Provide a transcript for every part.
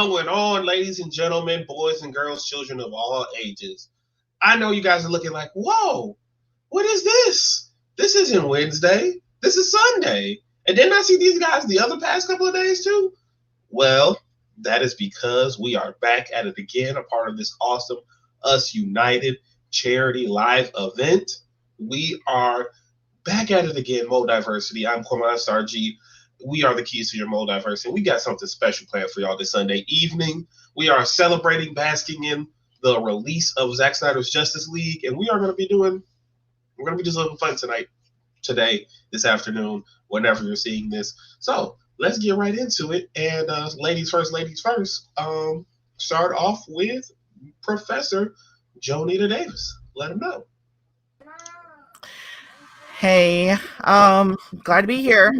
going on, ladies and gentlemen, boys and girls, children of all ages? I know you guys are looking like, whoa, what is this? This isn't Wednesday. This is Sunday. And didn't I see these guys the other past couple of days too? Well, that is because we are back at it again, a part of this awesome Us United charity live event. We are back at it again, MulDiversity. I'm Quinn Star G. We are the keys to your MulDiversity. We got something special planned for y'all this Sunday evening. We are celebrating, basking in the release of Zack Snyder's Justice League, and we're going to be doing something fun today, this afternoon, whenever you're seeing this. So let's get right into it. And ladies first. Start off with Professor Jonita Davis. Let him know. Hey, glad to be here.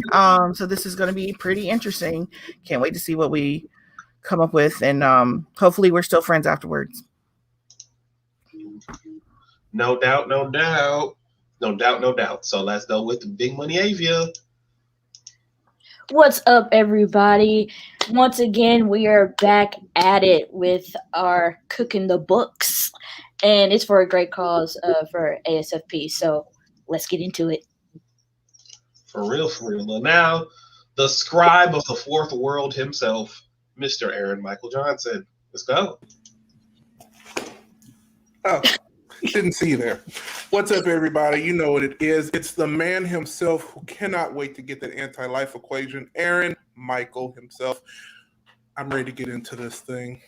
So this is going to be pretty interesting. Can't wait to see what we come up with, and hopefully we're still friends afterwards. No doubt. So let's go with Big Money Avia. What's up, everybody? Once again, we are back at it with our Cooking the Books, and it's for a great cause for ASFP. So let's get into it. For real. And now, the scribe of the fourth world himself, Mr. Aaron Michael Johnson. Let's go. Oh, didn't see you there. What's up, everybody? You know what it is. It's the man himself who cannot wait to get that anti-life equation, Aaron Michael himself. I'm ready to get into this thing.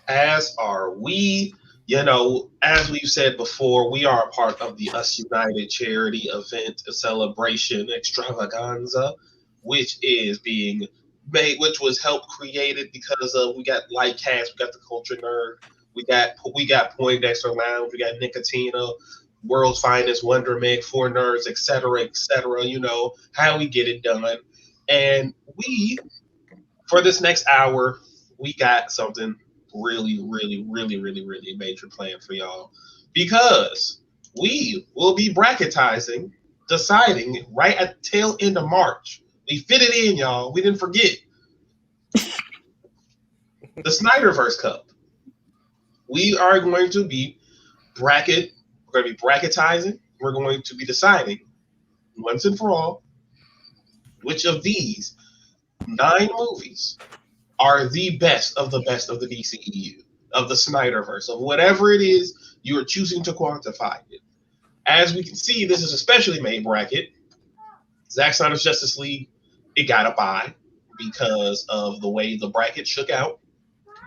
As are we. You know, as we've said before, we are a part of the Us United charity event, a celebration extravaganza, which is being made, which was helped created because of we got Lightcast, we got the Culture Nerd, we got Poindexter Lounge, we got Nicotina, World's Finest, Wonder Meg, Four Nerds, etc. You know how we get it done, and we for this next hour we got something really major plan for y'all, because we will be bracketizing, deciding right at the tail end of March. We fit it in, y'all. We didn't forget. The SnyderVerse Cup. We are going to be bracketizing. We're going to be deciding once and for all which of these 9 movies are the best of the DCEU, of the SnyderVerse, of whatever it is you are choosing to quantify it. As we can see, this is a specially made bracket. Zack Snyder's Justice League, it got a bye because of the way the bracket shook out,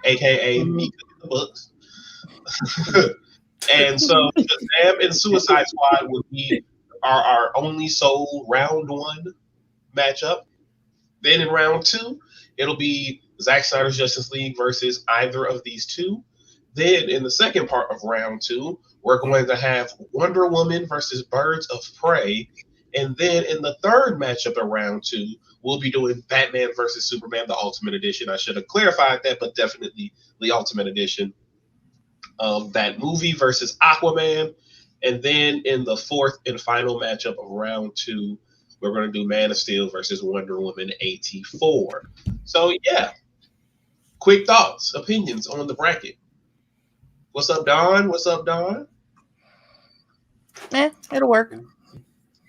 aka me cooking the books. And so Shazam and Suicide Squad would be our only sole round 1 matchup. Then in round 2, it'll be Zack Snyder's Justice League versus either of these two. Then in the second part of round 2, we're going to have Wonder Woman versus Birds of Prey. And then in the third matchup of round 2, we'll be doing Batman versus Superman, the Ultimate Edition. I should have clarified that, but definitely the Ultimate Edition. That movie versus Aquaman. And then in the fourth and final matchup of round 2, we're going to do Man of Steel versus Wonder Woman 84. So, yeah. Quick thoughts, opinions on the bracket. What's up, Don? It'll work.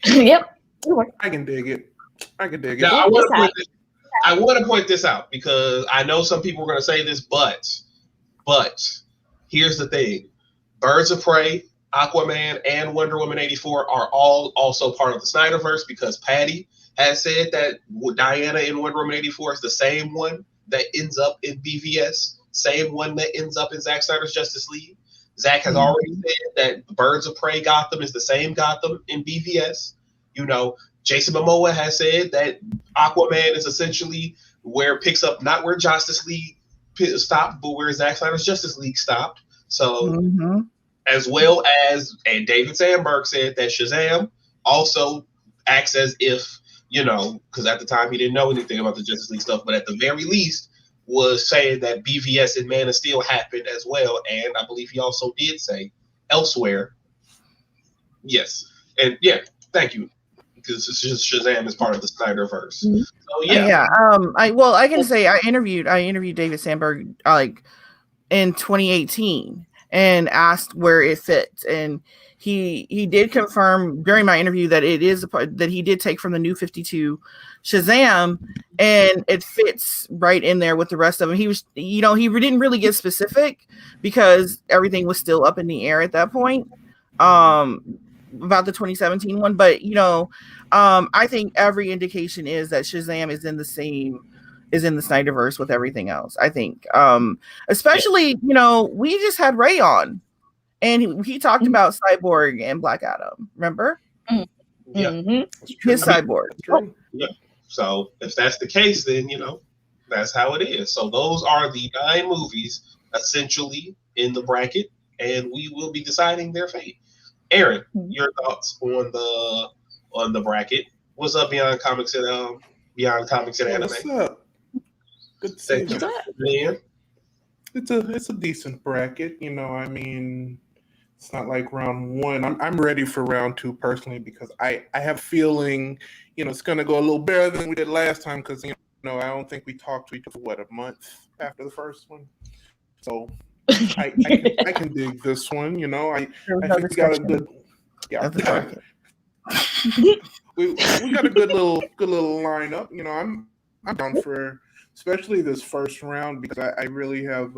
Yep, it'll work. I can dig it. Now, I want to point this out because I know some people are going to say this, but here's the thing. Birds of Prey, Aquaman, and Wonder Woman 84 are all also part of the SnyderVerse because Patty has said that Diana in Wonder Woman 84 is the same one that ends up in BVS, same one that ends up in Zack Snyder's Justice League. Zack has already said that Birds of Prey Gotham is the same Gotham in BVS. You know, Jason Momoa has said that Aquaman is essentially where it picks up, not where Justice League stopped, but where Zack Snyder's Justice League stopped. So, as well as, and David Sandberg said that Shazam also acts as if, you know, because at the time he didn't know anything about the Justice League stuff, but at the very least was saying that BVS and Man of Steel happened as well. And I believe he also did say elsewhere. Yes. And yeah, thank you. because it's just Shazam is part of the SnyderVerse. Mhm. So yeah, I can say I interviewed David Sandberg like in 2018 and asked where it fits, and he did confirm during my interview that it is a part that he did take from the New 52 Shazam, and it fits right in there with the rest of them. He was, he didn't really get specific because everything was still up in the air at that point about the 2017 one, but I think every indication is that Shazam is in the SnyderVerse with everything else. I think especially we just had Ray on, and he talked about Cyborg and Black Adam, remember? yeah, His Cyborg. yeah. So if that's the case, then that's how it is. So those are the 9 movies essentially in the bracket, and we will be deciding their fate. Aaron, your thoughts on the bracket? What's up, Beyond Comics and Anime? What's up? Good to see you. It's a decent bracket. I mean, it's not like round 1. I'm ready for round 2 personally, because I have a feeling it's gonna go a little better than we did last time, because I don't think we talked to each other a month after the first one. So I can dig this one. I think we got a good we got a good little lineup. I'm down for especially this first round, because I really have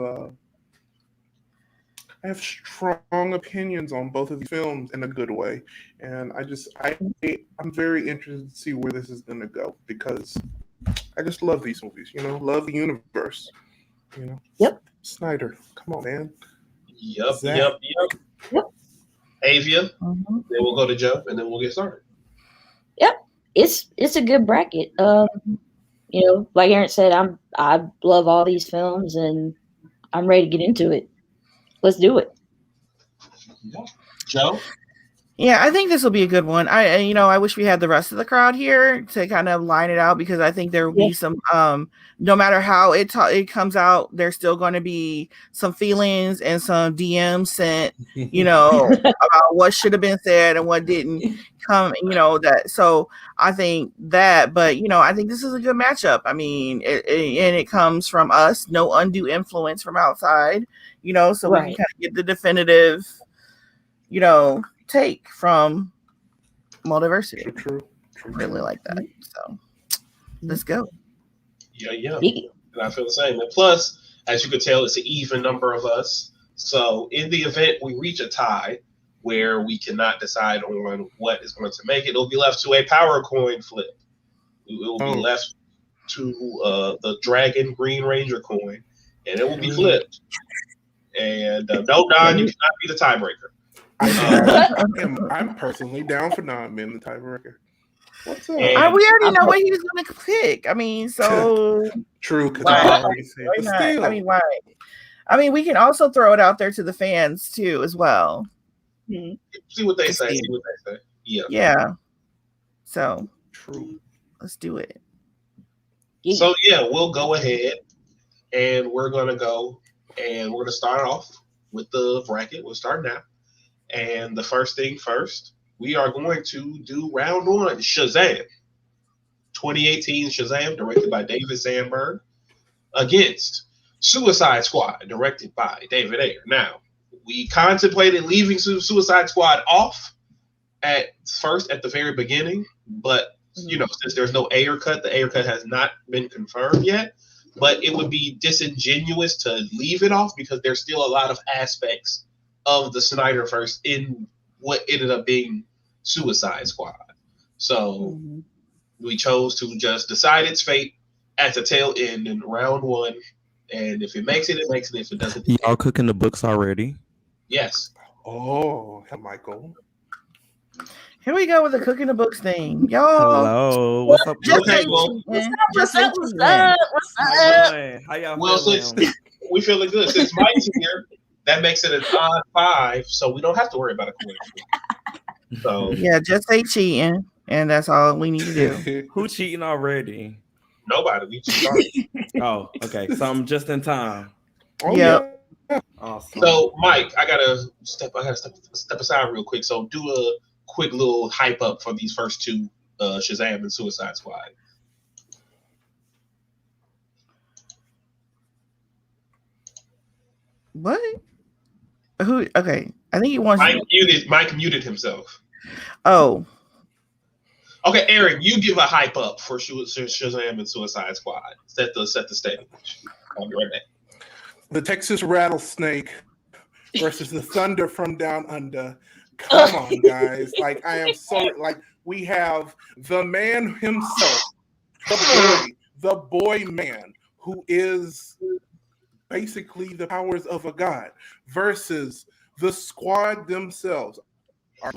strong opinions on both of these films in a good way, and I'm very interested to see where this is going to go, because I just love these movies. Love the universe. Yep. Snyder, come on, man. Yep. Avia, then we'll go to Joe, and then we'll get started. Yep, it's a good bracket. Like Aaron said, I love all these films, and I'm ready to get into it. Let's do it. Joe? Yeah, I think this will be a good one. I wish we had the rest of the crowd here to kind of line it out, because I think there will be some, no matter how it comes out, there's still going to be some feelings and some DMs sent, about what should have been said and what didn't come, that. So I think that, but I think this is a good matchup. I mean, and it comes from us, no undue influence from outside, so we can kind of get the definitive, take from MulDiversity. True. Really like that. So let's go. Yeah. And I feel the same. And plus, as you could tell, it's an even number of us. So in the event we reach a tie where we cannot decide on what is going to make it, it'll be left to a power coin flip. It will be left to the Dragon Green Ranger coin, and it will be flipped. And no, Don, you cannot be the tiebreaker. I'm personally down for not being the tiebreaker. What's up? We already know what he was going to pick. I mean, so true. Because I already said, but still. I mean, why? I mean, we can also throw it out there to the fans too, as well. See what they say. Yeah. So true. Let's do it. So we'll go ahead, and we're gonna go, and we're gonna start off with the bracket. We'll start now. And the first thing first, we are going to do round 1, Shazam. 2018 Shazam, directed by David Sandberg, against Suicide Squad, directed by David Ayer. Now, we contemplated leaving Suicide Squad off at the very beginning, but since there's no Ayer cut, the Ayer cut has not been confirmed yet. But it would be disingenuous to leave it off, because there's still a lot of aspects of the SnyderVerse in what ended up being Suicide Squad. So we chose to just decide its fate at the tail end in round 1. And if it makes it, it makes it. If it doesn't, y'all cooking the books already? Yes. Oh, Michael. Here we go with the cooking the books thing. Y'all. Hello. What's up? What's up? How y'all feeling? Since we feeling good. Since Mike's here, that makes it an odd 5, so we don't have to worry about a coin. So just say cheating, and that's all we need to do. Who cheating already? Nobody. We just started. Oh, okay. So I'm just in time. Oh, yeah. Awesome. So Mike, I gotta step aside real quick. So do a quick little hype up for these first 2 Shazam and Suicide Squad. What? Who? Okay, I think he wants. Mike muted himself. Oh, okay, Eric, you give a hype up for Shazam and Suicide Squad. Set the stage. I'll be right back. The Texas Rattlesnake versus the Thunder from Down Under. Come on, guys! Like I am so like we have the man himself, the boy man, who is basically the powers of a god, versus the squad themselves. Are,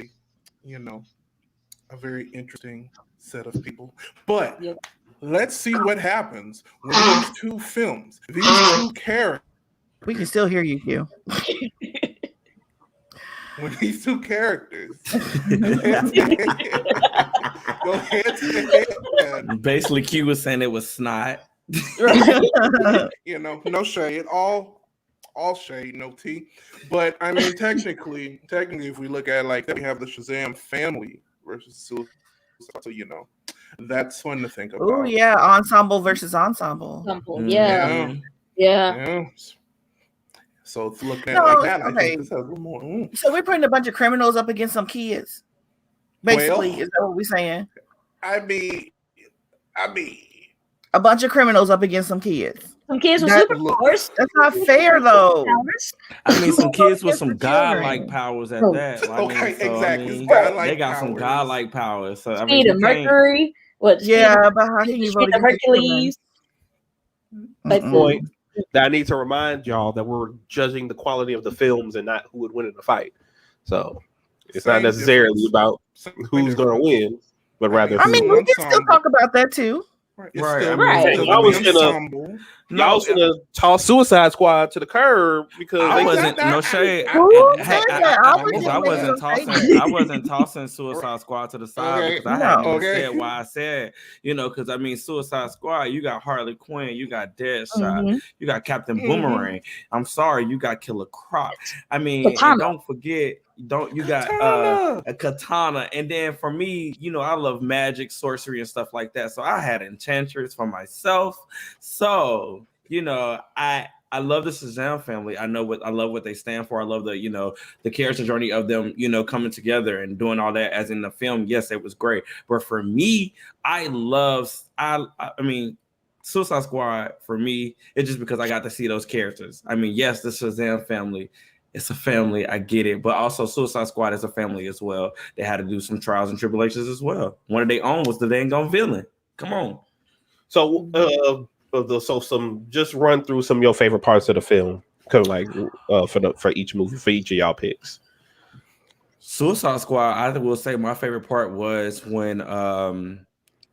a very interesting set of people. But let's see what happens when these two films, these two characters. we can still hear you, Hugh. When these two characters go head to head. Basically, Q was saying it was snot. No shade, all shade, no tea. But I mean, technically, if we look at like we have the Shazam family versus Suicide, so that's fun to think about. Oh yeah, ensemble versus ensemble. Yeah. So it's looking at like that. I think this has a little more. So we're putting a bunch of criminals up against some kids. Basically, is that what we're saying? I mean, a bunch of criminals up against some kids. Some kids with superpowers. That's not fair, though. I mean, some kids with some godlike powers at that. Exactly. They got some godlike powers. So Speed of Mercury. But how can you vote against Hercules? Point that I need to remind y'all that we're judging the quality of the films and not who would win in the fight. So it's not necessarily about who's going to win, but rather. I mean, we can still talk about that too. Right. I was gonna toss Suicide Squad to the curb because I wasn't no shade. I wasn't tossing Suicide Squad to the side because I hadn't even said why I said, because I mean Suicide Squad, you got Harley Quinn, you got Deadshot, you got Captain Boomerang. I'm sorry, you got Killer Croc. I mean, don't forget. You got a katana, and then for me, I love magic, sorcery, and stuff like that. So I had Enchantress for myself. So I love the Shazam family. I love what they stand for. I love the character journey of them, coming together and doing all that. As in the film, yes, it was great. But for me, I mean. Suicide Squad for me, it's just because I got to see those characters. I mean, yes, the Shazam family. It's a family, I get it, but also Suicide Squad is a family as well. They had to do some trials and tribulations as well. One of their own was the dang gone villain. Come on. So, just run through some of your favorite parts of the film, kind of like for each movie, for each of y'all picks. Suicide Squad, I will say my favorite part was when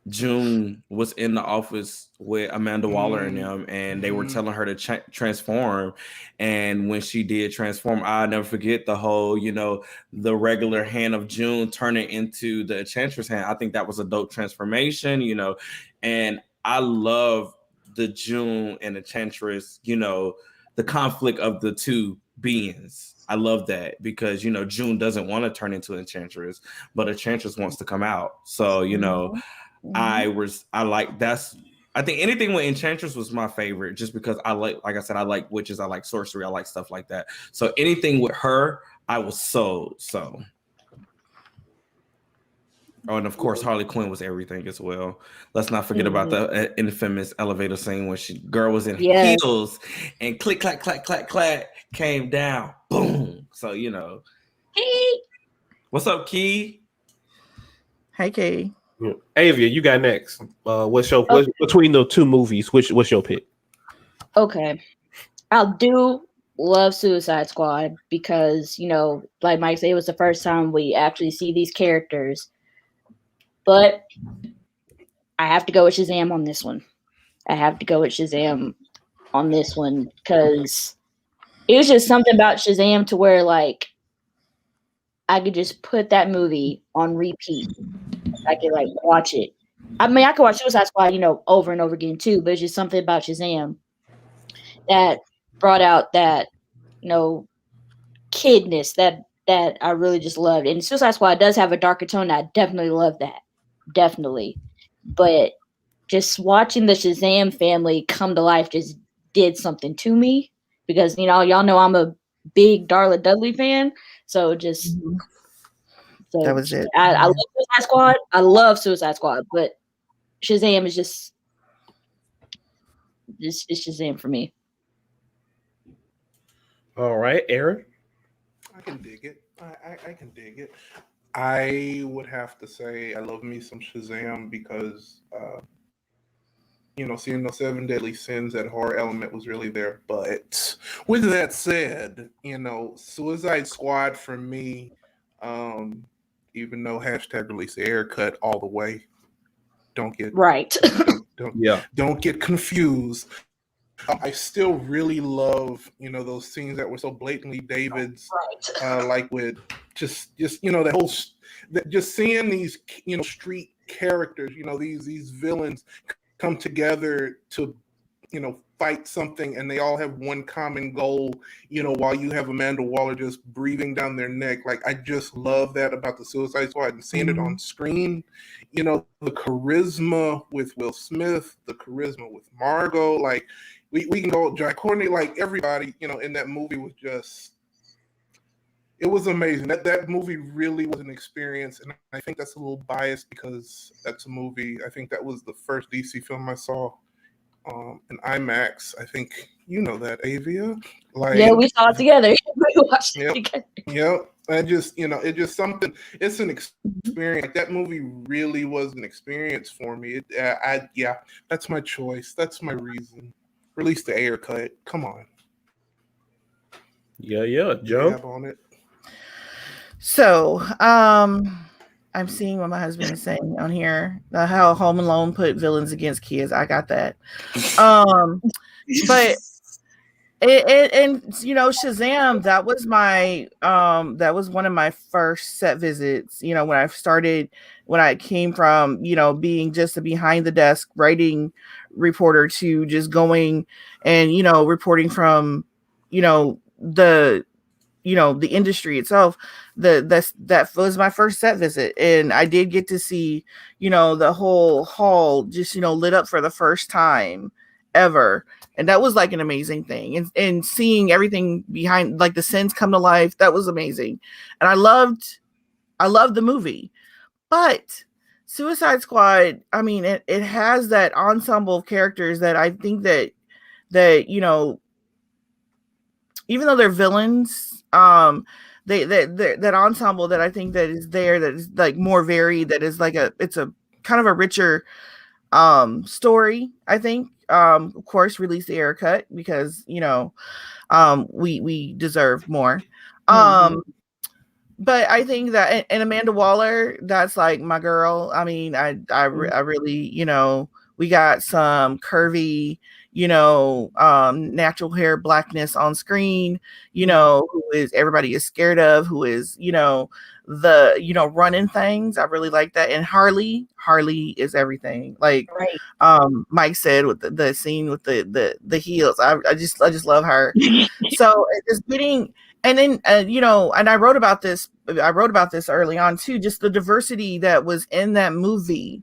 June was in the office with Amanda Waller and them, and they were telling her to transform. And when she did transform, I'll never forget the whole, the regular hand of June turning into the Enchantress hand. I think that was a dope transformation, and I love the June and Enchantress, the conflict of the two beings. I love that because, June doesn't want to turn into Enchantress, but Enchantress wants to come out. So, I think anything with Enchantress was my favorite just because I like witches, I like sorcery, I like stuff like that. So anything with her, I was so. Oh, and of course, Harley Quinn was everything as well. Let's not forget about the infamous elevator scene when girl was in heels and click, clack, clack, clack, clack came down. Boom. So, Hey. What's up, Key? Hey, Key. Avia, you got next. Between the two movies? What's your pick? Okay, I do love Suicide Squad because like Mike said, it was the first time we actually see these characters. But I have to go with Shazam on this one. Because it was just something about Shazam to where like I could just put that movie on repeat. I could watch it. I mean, I could watch Suicide Squad, over and over again too, but it's just something about Shazam that brought out that, kidness that I really just loved. And Suicide Squad does have a darker tone. I definitely love that. definitely. But just watching the Shazam family come to life just did something to me because, y'all know I'm a big Darla Dudley fan. So just, that was it. I love Suicide Squad. I love Suicide Squad, but Shazam is just it's Shazam for me. All right, Aaron. I can dig it. I can dig it. I would have to say I love me some Shazam because, seeing those 7 deadly sins, that horror element was really there. But with that said, Suicide Squad for me, even though #release the air cut all the way, don't get right. Don't get confused. I still really love, those scenes that were so blatantly David's, right. like with just the whole, just seeing these, street characters, these villains come together to, fight something, and they all have one common goal, while you have Amanda Waller just breathing down their neck. Like, I just love that about the Suicide Squad and seeing it on screen. The charisma with Will Smith, the charisma with Margot, like, we can go Jack Courtney, like everybody, in that movie was just, it was amazing. That movie really was an experience, and I think that's a little biased because that's a movie. I think that was the first DC film I saw in IMAX. I think that, Avia. Like, yeah, we saw it together. We watched it together. Yep. I just, it's just something. It's an experience. Like, that movie really was an experience for me. That's my choice. That's my reason. Release the air cut. Come on. Yeah, Joe. On it. So, I'm seeing what my husband is saying on here. How Home Alone put villains against kids. I got that. But Shazam, that was one of my first set visits. When I came from, being just a behind the desk writing reporter to just going and, reporting from, the industry itself. That was my first set visit, and I did get to see, the whole hall just, lit up for the first time ever. And that was like an amazing thing. And seeing everything behind, like the sins come to life, that was amazing. And I loved the movie. But Suicide Squad, I mean, it has that ensemble of characters that I think that even though they're villains, that ensemble that I think that is there, that is like more varied, that is like it's a kind of a richer story, I think. Of course, release the air cut because we deserve more. But I think that, and Amanda Waller, that's like my girl. I mean, I really, we got some curvy, natural hair blackness on screen, who is everybody is scared of, who is, running things. I really like that. And Harley is everything. Like, Mike said with the scene with the heels. I just love her. So it's getting. And then, and I wrote about this early on too, just the diversity that was in that movie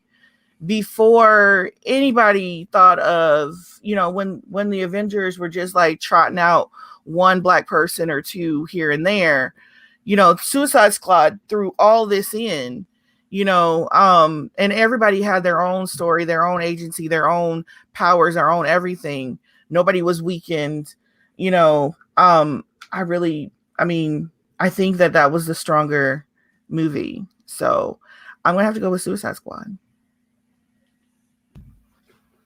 before anybody thought of, when the Avengers were just like trotting out one black person or two here and there, Suicide Squad threw all this in, and everybody had their own story, their own agency, their own powers, their own everything. Nobody was weakened, I think that was the stronger movie. So I'm going to have to go with Suicide Squad.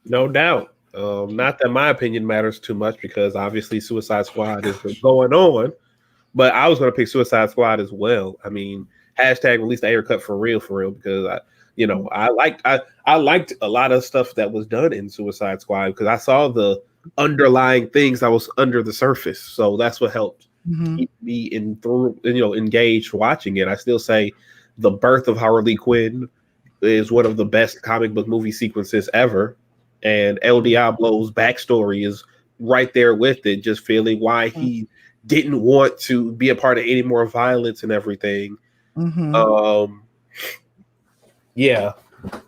No doubt. Not that my opinion matters too much because obviously Suicide Squad is going on, but I was going to pick Suicide Squad as well. I mean, #release the air cut for real because I liked a lot of stuff that was done in Suicide Squad because I saw the underlying things that was under the surface. So that's what helped keep me engaged watching it. I still say the birth of Harley Quinn is one of the best comic book movie sequences ever. And El Diablo's backstory is right there with it, just feeling why he didn't want to be a part of any more violence and everything. Yeah,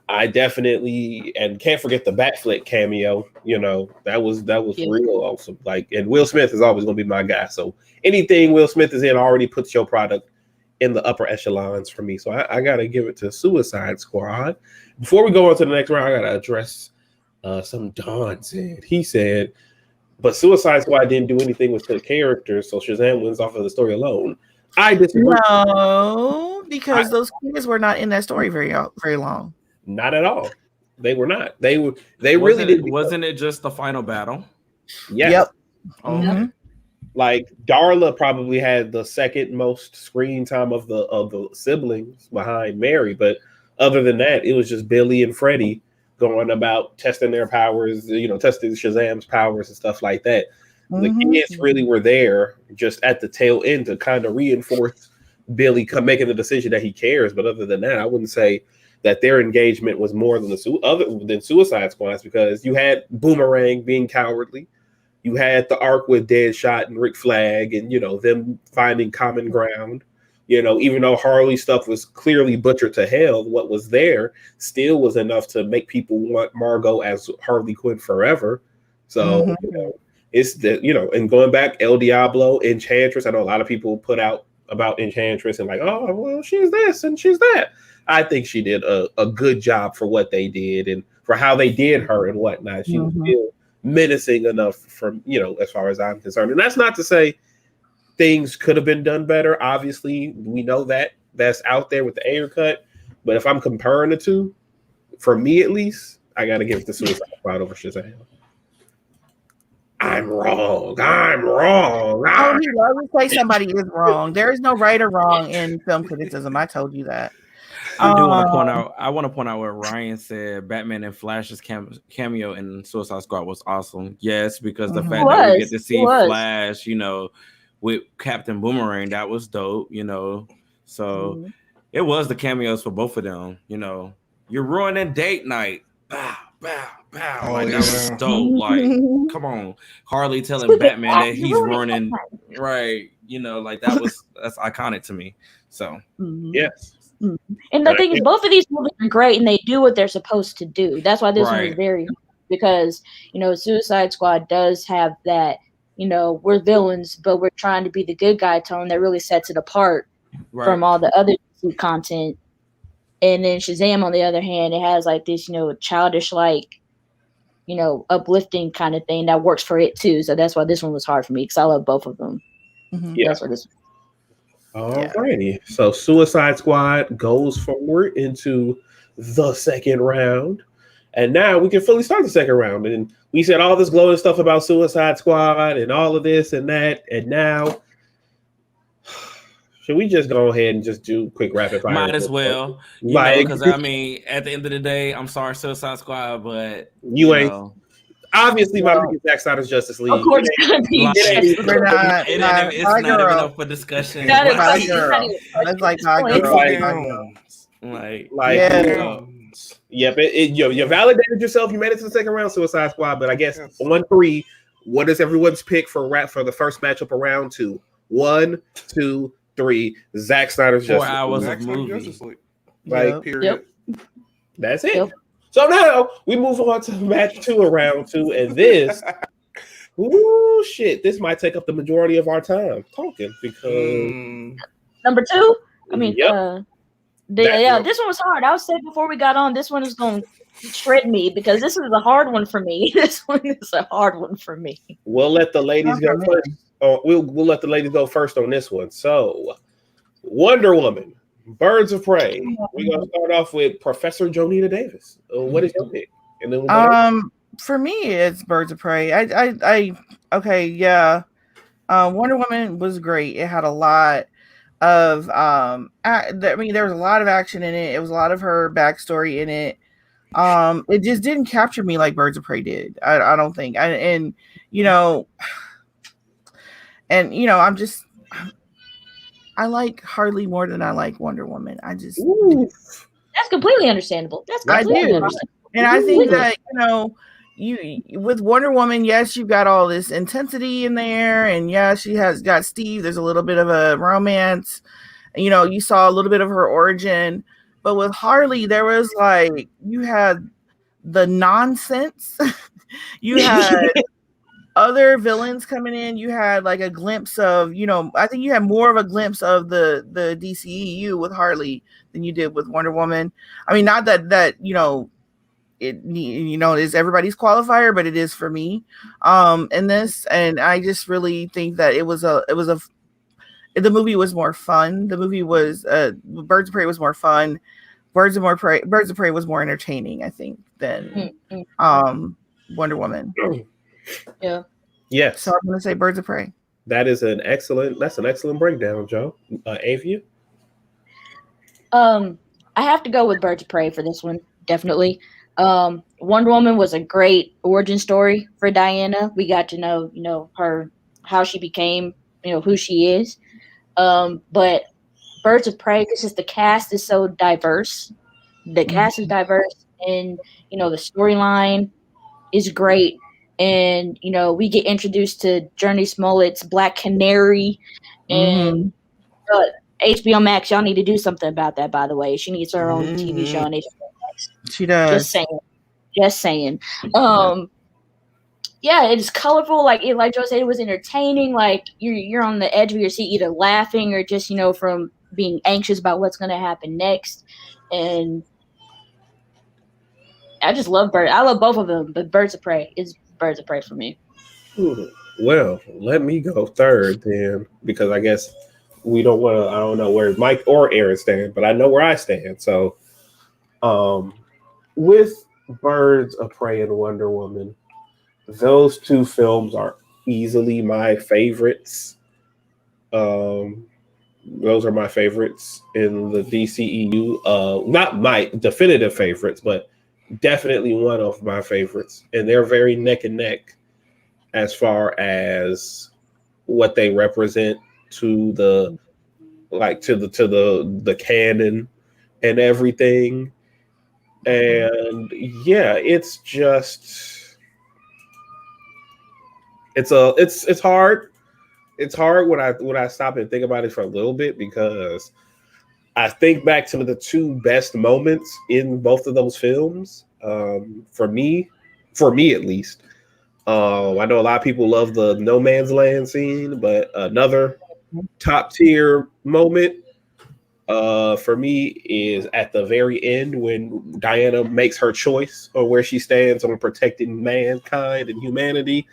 I definitely and can't forget the Batflick cameo. You know, that was real awesome. Like, and Will Smith is always going to be my guy. So anything Will Smith is in already puts your product in the upper echelons for me. So I got to give it to Suicide Squad. Before we go on to the next round, I got to address some Don said. He said, but Suicide Squad didn't do anything with the characters, so Shazam wins off of the story alone. I disagree. No, because those kids were not in that story very long. Not at all. They were not. They really didn't. Wasn't it just the final battle? Yes. Yep. Okay. Like Darla probably had the second most screen time of the siblings behind Mary, but other than that, it was just Billy and Freddie going about testing their powers, testing Shazam's powers and stuff like that. The kids really were there just at the tail end to kind of reinforce Billy making the decision that he cares. But other than that, I wouldn't say that their engagement was more than Suicide Squad's, because you had Boomerang being cowardly. You had the arc with Deadshot and Rick Flag and, them finding common ground. Even though Harley stuff was clearly butchered to hell, what was there still was enough to make people want Margot as Harley Quinn forever. So, it's and going back, El Diablo, Enchantress. I know a lot of people put out about Enchantress and like, oh, well, she's this and she's that. I think she did a good job for what they did and for how they did her and whatnot. She was still menacing enough from, as far as I'm concerned. And that's not to say things could have been done better. Obviously, we know that's out there with the Ayer cut. But if I'm comparing the two, for me at least, I got to give it to Suicide Squad over Shazam. I'm wrong. You love to say somebody is wrong. There is no right or wrong in film criticism. I told you that. I want to point out what Ryan said. Batman and Flash's cameo in Suicide Squad was awesome. Yes, because the fact that we get to see Flash, with Captain Boomerang, that was dope. So it was the cameos for both of them. You're ruining date night. Bow, bow, bow. That was dope. Like, come on, Harley telling Batman that he's running. Right. That's iconic to me. So yes. And the thing is, both of these movies are great, and they do what they're supposed to do. That's why this one is very, because Suicide Squad does have that. We're villains, but we're trying to be the good guy tone that really sets it apart from all the other content. And then Shazam, on the other hand, it has like this, childish, like, uplifting kind of thing that works for it too. So that's why this one was hard for me, because I love both of them. Yeah. That's what this. Alrighty. So Suicide Squad goes forward into the second round. And now we can fully start the second round. And we said all this glowing stuff about Suicide Squad and all of this and that. And now, should we just go ahead and just do quick rapid fire? Might as well. Because at the end of the day, I'm sorry, Suicide Squad, but you ain't. Obviously, my nigga Zack Snyder's Justice League. Of course, it's not even up for discussion. That's like my girl. You validated yourself. You made it to the second round, Suicide Squad. But I guess on 3, what is everyone's pick for the first matchup of round 2? 1, 2, 3. Zack Snyder's Justice League. 4 hours of movie. Period. That's it. So now we move on to match 2 of round 2, and this, this might take up the majority of our time talking because number 2. I mean, this one was hard. I was saying before we got on, this one is going to shred me because this is a hard one for me. This one is a hard one for me. We'll let the ladies go first. Oh, we'll let the ladies go first on this one. So, Wonder Woman. Birds of Prey. We're gonna start off with Professor Jonita Davis. What is your pick? And then for me, it's Birds of Prey. Wonder Woman was great. It had a lot of there was a lot of action in it. It was a lot of her backstory in it. It just didn't capture me like Birds of Prey did. I don't think. I like Harley more than I like Wonder Woman. That's completely understandable. Understandable. And I think that, you with Wonder Woman, yes, you've got all this intensity in there, and yeah, she has got Steve. There's a little bit of a romance. You saw a little bit of her origin, But with Harley, there was like you had the nonsense. You had other villains coming in. You had like a glimpse of, I think you had more of a glimpse of the DCEU with Harley than you did with Wonder Woman. I mean, not that it is everybody's qualifier, but it is for me in this. And I just really think that the movie was more fun. The movie was Birds of Prey was more fun. Birds of Prey was more entertaining, I think, than Wonder Woman. Yeah. Yes. So I'm gonna say Birds of Prey. That's an excellent breakdown, Joe. Avia? I have to go with Birds of Prey for this one, definitely. Wonder Woman was a great origin story for Diana. We got to know, her, how she became, who she is. But Birds of Prey, the cast is so diverse. The cast is diverse, and the storyline is great. And we get introduced to Journey Smollett's Black Canary, and HBO Max. Y'all need to do something about that. By the way, she needs her own TV show on HBO Max. She does. Just saying. Yeah, it's colorful. Like Joe said, it was entertaining. Like you're on the edge of your seat, either laughing or just from being anxious about what's going to happen next. And I just love Birds. I love both of them, but Birds of Prey is Birds of Prey for me. Well, let me go third then, because I guess we don't want to. I don't know where Mike or Aaron stand, but I know where I stand. So, with Birds of Prey and Wonder Woman, those two films are easily my favorites. Those are my favorites in the DCEU. Not my definitive favorites, but definitely one of my favorites. And they're very neck and neck as far as what they represent to the canon and everything. And yeah, it's just it's hard. It's hard when I stop and think about it for a little bit, because I think back to the two best moments in both of those films. For me at least. I know a lot of people love the No Man's Land scene, but another top tier moment for me is at the very end when Diana makes her choice on where she stands on protecting mankind and humanity,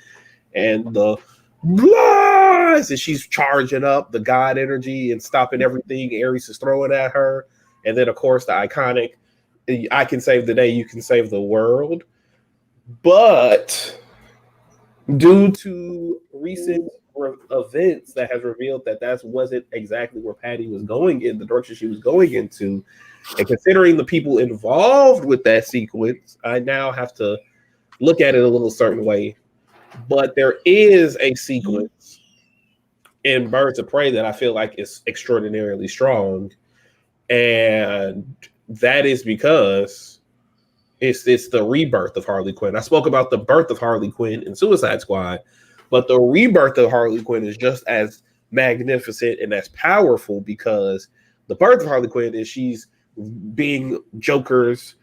and the blast, and she's charging up the God energy and stopping everything Ares is throwing at her. And then, of course, the iconic, I can save the day, you can save the world. But due to recent events that has revealed that wasn't exactly where Patty was going in, the direction she was going into, and considering the people involved with that sequence, I now have to look at it a little certain way. But there is a sequence in Birds of Prey that I feel like is extraordinarily strong, and that is because it's the rebirth of Harley Quinn. I spoke about the birth of Harley Quinn in Suicide Squad, but the rebirth of Harley Quinn is just as magnificent and as powerful, because the birth of Harley Quinn is she's being Joker's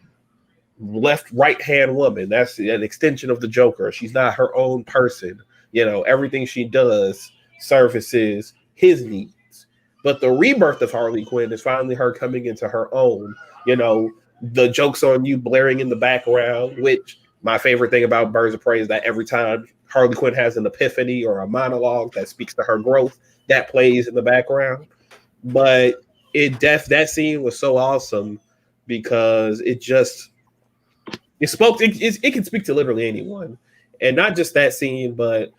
right hand woman. That's an extension of the Joker. She's not her own person. Everything she does services his needs. But the rebirth of Harley Quinn is finally her coming into her own. The joke's on you blaring in the background, which my favorite thing about Birds of Prey is that every time Harley Quinn has an epiphany or a monologue that speaks to her growth, that plays in the background. But that scene was so awesome because it can speak to literally anyone. And not just that scene, but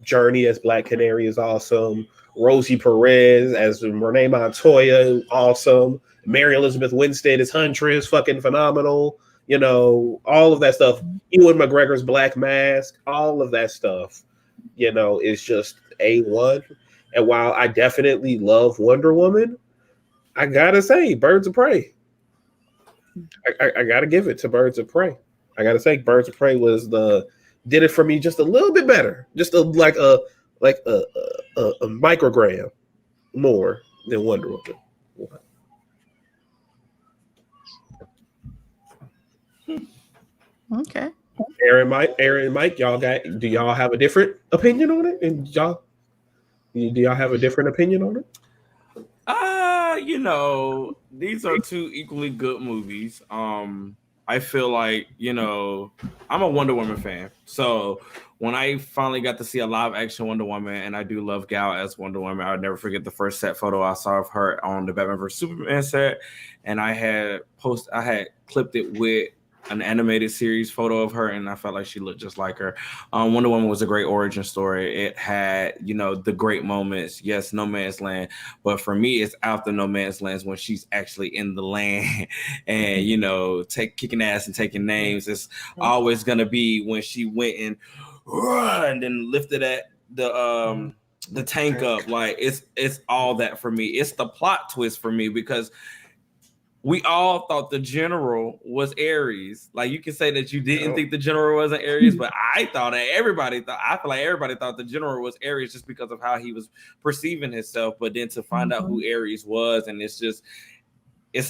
Journey as Black Canary is awesome. Rosie Perez as Renee Montoya, awesome. Mary Elizabeth Winstead as Huntress, fucking phenomenal. All of that stuff. Ewan McGregor's Black Mask, all of that stuff, is just A1. And while I definitely love Wonder Woman, I gotta say Birds of Prey. I gotta give it to Birds of Prey. I gotta say Birds of Prey did it for me just a little bit better, just a microgram more than Wonder Woman. Okay. Aaron, and Mike, do y'all have a different opinion on it? And do y'all have a different opinion on it? These are two equally good movies. I feel like, I'm a Wonder Woman fan. So when I finally got to see a live action Wonder Woman, and I do love Gal as Wonder Woman, I'll never forget the first set photo I saw of her on the Batman vs Superman set, and I had clipped it with an animated series photo of her, and I felt like she looked just like her. Wonder Woman was a great origin story. It had, the great moments. Yes, No Man's Land, but for me, it's after No Man's Land when she's actually in the land and kicking ass and taking names. It's always gonna be when she went and then lifted at the tank up. Like it's all that for me. It's the plot twist for me because we all thought the general was Ares. Like, you can say that you didn't think the general wasn't Ares, but I feel like everybody thought the general was Ares just because of how he was perceiving himself. But then to find out who Ares was, and it's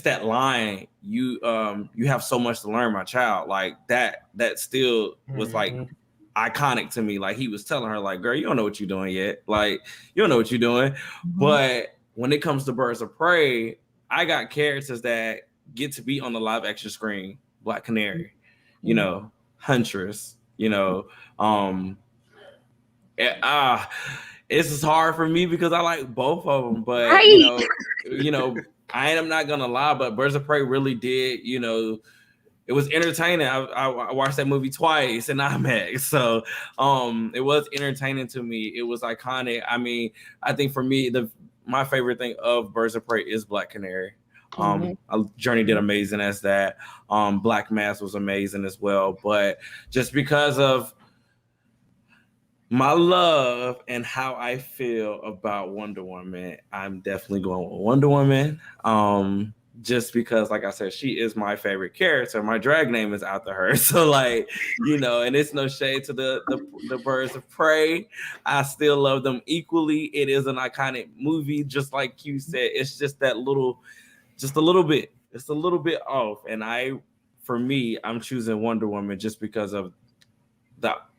that line, you have so much to learn, my child. Like that still was like iconic to me. Like, he was telling her, like, girl, you don't know what you're doing yet. Like, you don't know what you're doing. But when it comes to Birds of Prey, I got characters that get to be on the live action screen. Black Canary, Huntress, it's just hard for me because I like both of them. But I am not gonna lie, but Birds of Prey really did, it was entertaining. I watched that movie twice in IMAX, so it was entertaining to me. It was iconic. I mean, I think for me, my favorite thing of Birds of Prey is Black Canary. Journey did amazing as that. Black Mass was amazing as well. But just because of my love and how I feel about Wonder Woman, I'm definitely going with Wonder Woman. Just because, like I said, she is my favorite character. My drag name is after her. So, like, and it's no shade to the Birds of Prey. I still love them equally. It is an iconic movie, just like you said. It's just a little bit. It's a little bit off. And I'm choosing Wonder Woman just because of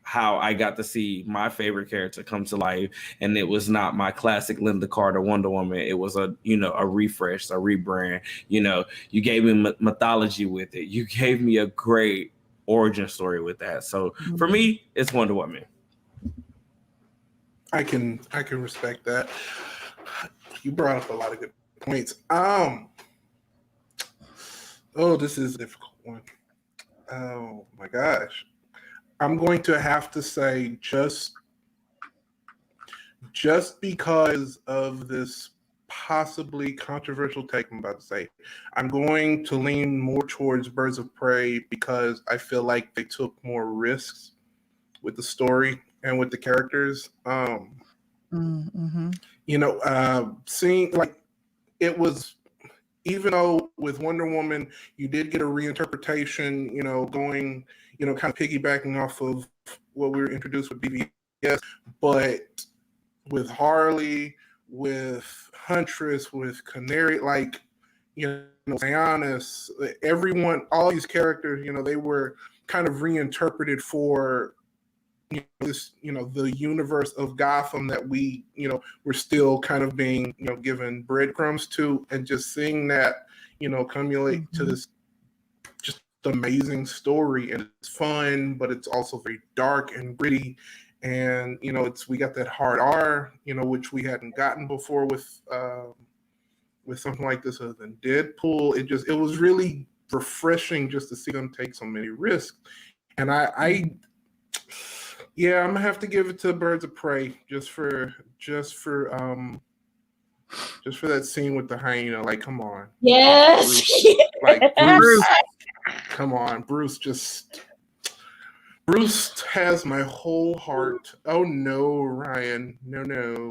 how I got to see my favorite character come to life, and it was not my classic Linda Carter Wonder Woman. It was a refresh, a rebrand. You gave me mythology with it. You gave me a great origin story with that. So for me, it's Wonder Woman. I can respect that. You brought up a lot of good points. This is a difficult one. Oh my gosh. I'm going to have to say just because of this possibly controversial take I'm about to say, I'm going to lean more towards Birds of Prey because I feel like they took more risks with the story and with the characters. Seeing like it was, even though with Wonder Woman you did get a reinterpretation, going, kind of piggybacking off of what we were introduced with BVS, but with Harley, with Huntress, with Canary, like, Zionis, everyone, all these characters, they were kind of reinterpreted for this, the universe of Gotham that we, we're still kind of being, given breadcrumbs to, and just seeing that, accumulate to this just amazing story. And it's fun, but it's also very dark and gritty. And, we got that hard R, which we hadn't gotten before with something like this other than Deadpool. It was really refreshing just to see them take so many risks. And I'm gonna have to give it to Birds of Prey just for that scene with the hyena. Like, come on. Yes. Bruce, come on, Bruce has my whole heart. Oh no, Ryan. No.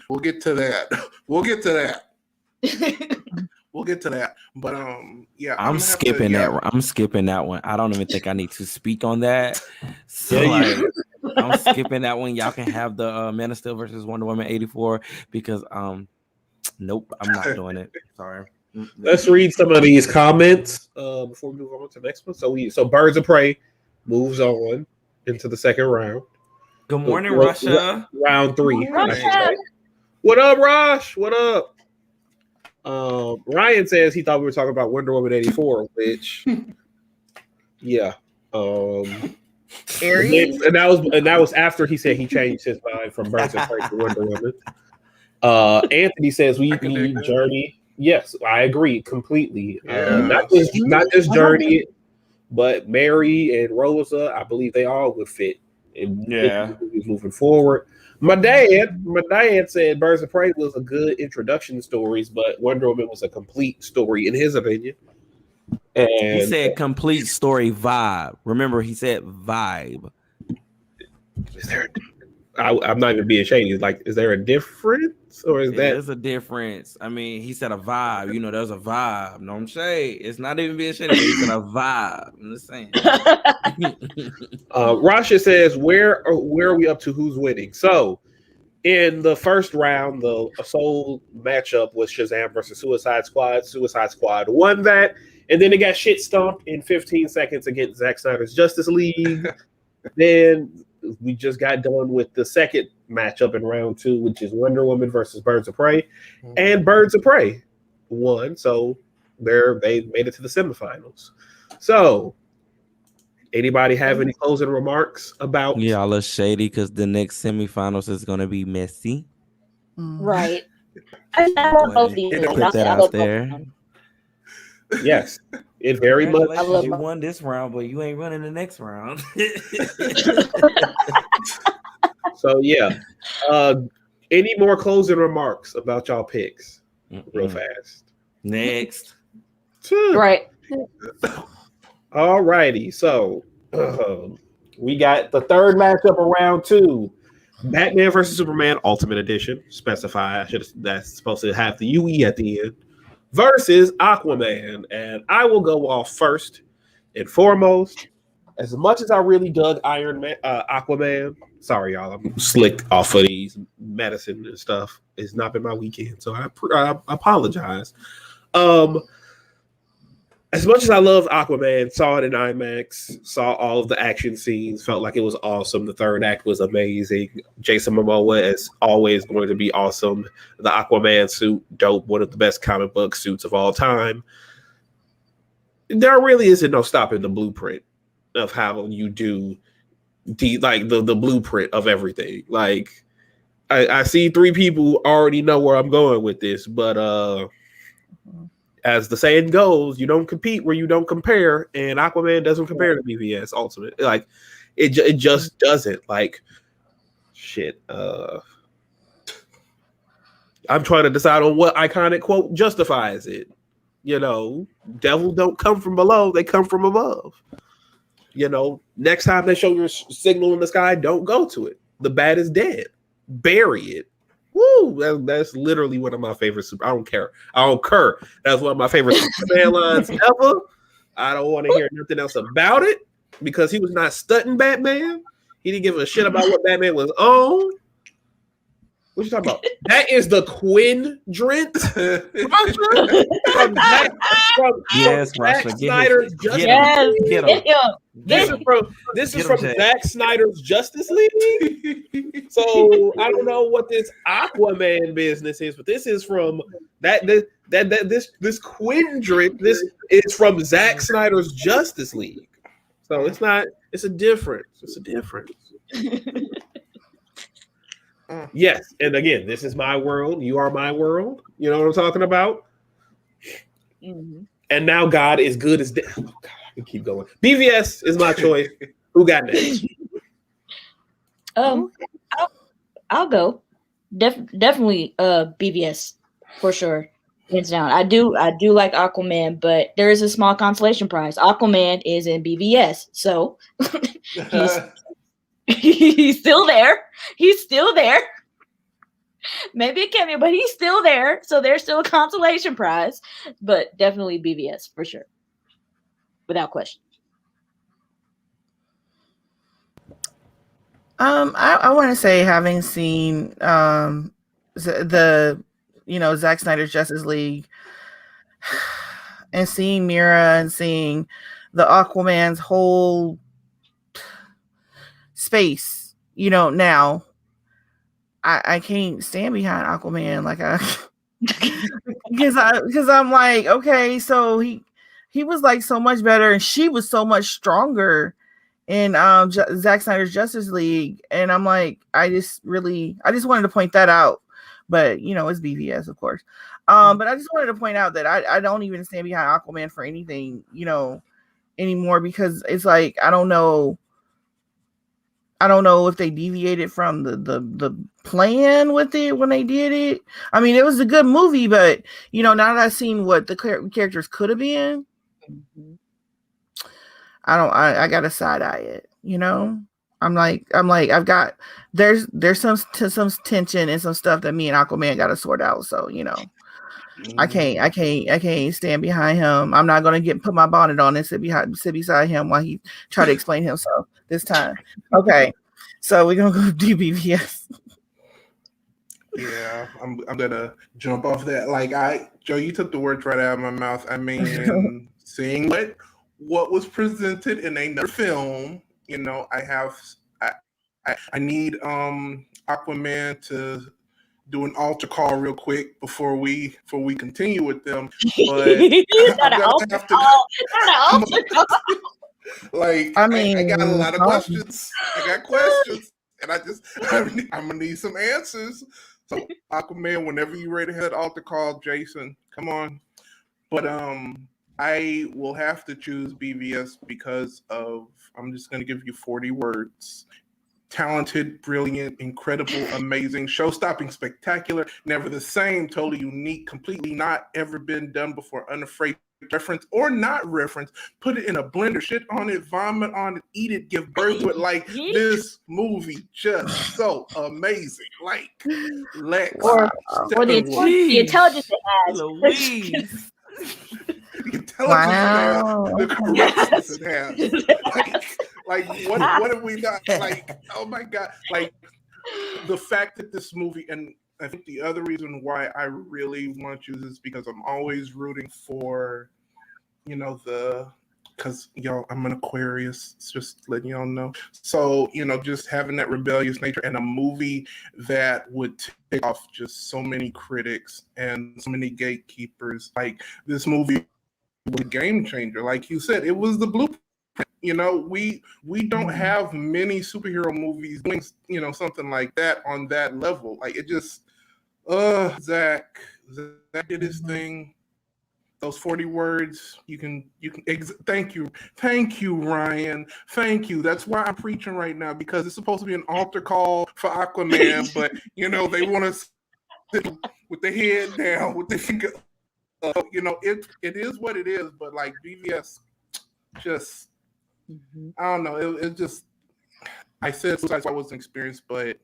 We'll get to that. We'll get to that. But I'm skipping that. I'm skipping that one. I don't even think I need to speak on that. So I'm skipping that one. Y'all can have the Man of Steel versus Wonder Woman 84 because nope, I'm not doing it. Sorry. Let's read some of these comments before we move on to the next one. So Birds of Prey moves on into the second round. Good morning, Russia. Round 3. Russia. What up, Rosh? What up? Ryan says he thought we were talking about Wonder Woman 84, which, yeah. Aries? And that was after he said he changed his mind from Birds of Prey to Wonder Woman. Anthony says we need Journey. Yes, I agree completely. Not just Journey, but Mary and Rosa. I believe they all would fit. Moving forward. My dad said Birds of Prey was a good introduction stories, but Wonder Woman was a complete story in his opinion. And he said complete story vibe. Remember, he said vibe. Is there? I'm not even being shady. Like, is there a difference, or is that? There's a difference. I mean, he said a vibe. You know, there's a vibe. No, I'm shady. It's not even being shady. He said a vibe. I'm just saying. Rasha says, "Where are we up to? Who's winning?" So, in the first round, the sole matchup was Shazam versus Suicide Squad. Suicide Squad won that, and then it got shit stomped in 15 seconds against Zack Snyder's Justice League. Then we just got done with the second matchup in round 2, which is Wonder Woman versus Birds of Prey, and Birds of Prey won. So they made it to the semifinals. So, anybody have any closing remarks about? Yeah, all shady because the next semifinals is going to be messy. Right. I love both these. Put that out there. Yes, it very much. You won this round, but you ain't running the next round. So yeah, any more closing remarks about y'all picks, real fast? Next, right? All righty. So we got the third matchup of round 2: Batman versus Superman Ultimate Edition. Specify. That's supposed to have the UE at the end. Versus Aquaman, and I will go off first and foremost. As much as I really dug Aquaman, sorry y'all, I'm slicked off of these medicine and stuff. It's not been my weekend, so I apologize. As much as I loved Aquaman, saw it in IMAX, saw all of the action scenes, felt like it was awesome. The third act was amazing. Jason Momoa is always going to be awesome. The Aquaman suit, dope, one of the best comic book suits of all time. There really isn't no stopping the blueprint of how you do the blueprint of everything. Like, I see 3 people already know where I'm going with this, but as the saying goes, you don't compete where you don't compare, and Aquaman doesn't compare to BVS Ultimate. Like, it just doesn't. Like, shit. I'm trying to decide on what iconic quote justifies it. You know, devil don't come from below; they come from above. You know, next time they show your signal in the sky, don't go to it. The bat is dead. Bury it. Woo! That's literally one of my favorite. I don't care. That's one of my favorite Superman lines ever. I don't want to hear nothing else about it because he was not stunting Batman. He didn't give a shit about what Batman was on. What you talking about? That is the Quinn drink from Zack Snyder's Justice League. This is from Zack Snyder's Justice League. So I don't know what this Aquaman business is, but this is from this Quinn drink. This is from Zack Snyder's Justice League. So it's not. It's a difference. It's a difference. Yes, and again, this is my world. You are my world. You know what I'm talking about? Mm-hmm. And now God is good as dead. Oh, God, I can keep going. BVS is my choice. Who got next? I'll go. Definitely BVS for sure. Hands down. I do like Aquaman, but there is a small consolation prize. Aquaman is in BVS, so he's still there. He's still there. Maybe a cameo, but he's still there. So there's still a consolation prize. But definitely BVS for sure. Without question. I want to say, having seen the Zack Snyder's Justice League and seeing Mira and seeing the Aquaman's whole space, you know, now I can't stand behind Aquaman like because I'm like, okay, so he was like so much better and she was so much stronger in Zack Snyder's Justice League, and I'm like, I just wanted to point that out, but you know, it's BVS, of course. But I just wanted to point out that I don't even stand behind Aquaman for anything, you know, anymore, because it's like I don't know if they deviated from the plan with it when they did it. I mean, it was a good movie, but you know, now that I've seen what the characters could have been, I gotta side eye it, you know. I'm like I've got there's some tension and some stuff that me and Aquaman gotta sort out. So, you know, I can't stand behind him. I'm not gonna put my bonnet on and sit beside him while he try to explain himself this time. Okay, so we're gonna go do BVS. Yeah, I'm gonna jump off that. Like Joe, you took the words right out of my mouth. I mean, seeing what was presented in another film, you know, I need Aquaman to do an altar call real quick before we continue with them. But like, I mean, I got a lot of questions. I got questions, and I'm gonna need some answers. So Aquaman, whenever you're ready to have that altar call, Jason, come on. But I will have to choose BVS because I'm just going to give you 40 words. Talented, brilliant, incredible, amazing, show-stopping, spectacular, never the same, totally unique, completely not ever been done before, unafraid to reference or not reference, put it in a blender, shit on it, vomit on it, eat it, give birth to it. Like, this movie just so amazing. Like, Lex. Or the intelligence it has. Louise. The intelligence it has, the correctness it has. Like what have we done? Like, oh my God. Like, the fact that this movie, and I think the other reason why I really want to choose is because I'm always rooting for, you know, because y'all, I'm an Aquarius, just letting y'all know. So, you know, just having that rebellious nature and a movie that would take off just so many critics and so many gatekeepers. Like, this movie was a game changer. Like you said, it was the blueprint. You know, we don't have many superhero movies doing, you know, something like that on that level. Like, it just, Zach did his thing. Those 40 words, you can. Thank you, Ryan. Thank you. That's why I'm preaching right now, because it's supposed to be an altar call for Aquaman, but you know, they want to sit with the head down, with the finger. You know, it is what it is. But like, BVS, just I don't know. It just, I said Suicide Squad was an experience, but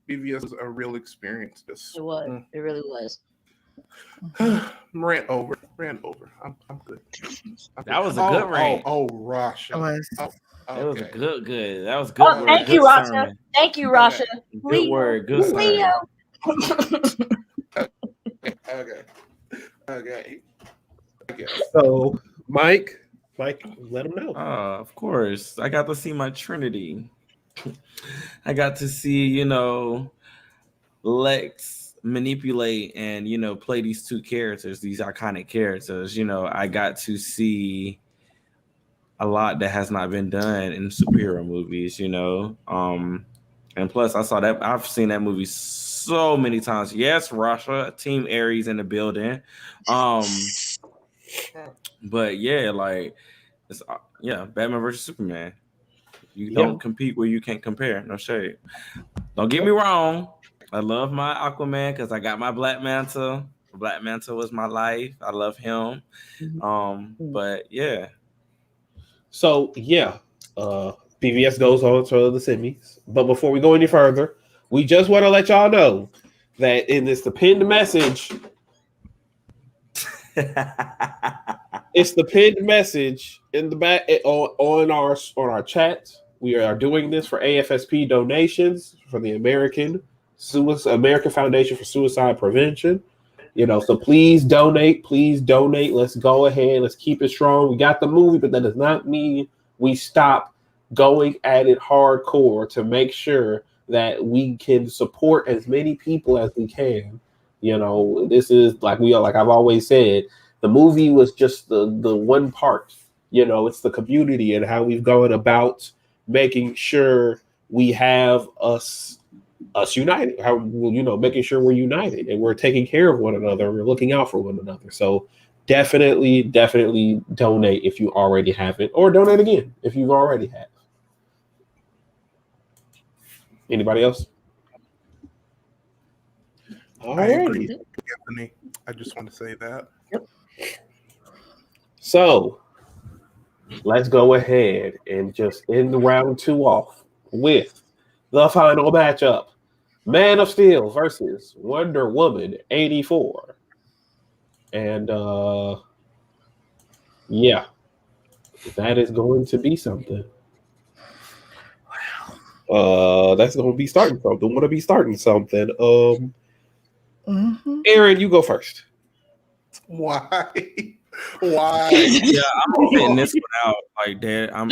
BVS was a real experience. It was. It really was. Rant over. I'm good. That was a good rant. Oh, Rasha. It was a good. That was good. Oh, thank you, Rasha. Thank you, Rasha. Good word. Good Leo. Okay. So, Mike, let him know. Of course. I got to see my Trinity. I got to see, you know, Lex manipulate and, you know, play these two characters, these iconic characters. You know, I got to see a lot that has not been done in superhero movies, you know. And plus, I've seen that movie so many times. Yes, Rasha, Team Aries in the building. But yeah, like, it's Batman versus Superman. You don't compete where you can't compare. No shade. Don't get me wrong. I love my Aquaman because I got my Black Manta. Black Manta was my life. I love him. But yeah. So yeah, BVS goes on to the semis. But before we go any further, we just want to let y'all know that in this the pinned message. It's the pinned message in the back on our chat. We are doing this for AFSP donations for the American Foundation for Suicide Prevention. You know, so please donate. Let's go ahead. Let's keep it strong. We got the movie, but that does not mean we stop going at it hardcore to make sure that we can support as many people as we can. You know, this is like I've always said, the movie was just the one part. You know, it's the community and how we've gone about making sure we have us united. How, you know, making sure we're united and we're taking care of one another and we're looking out for one another. So definitely donate if you already haven't, or donate again if you've already have. Anybody else? I agree, Anthony. I just want to say that. Yep. So let's go ahead and just end the round 2 off with the final matchup: Man of Steel versus Wonder Woman 84. And yeah, that is going to be something. That's going to be starting something. Want to be starting something. Aaron, you go first. Why? Yeah, I'm sitting this one out like that. I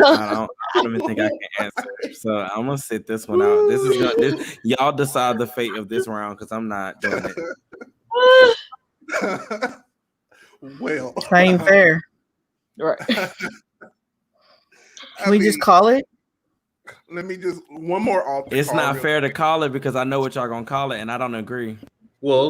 don't even think I can answer. So I'm gonna sit this one out. Y'all decide the fate of this round because I'm not doing it. Well, ain't fair. Right. Can we just call it? Let me just one more altar. It's not fair to call it because I know what y'all gonna call it, and I don't agree. Well,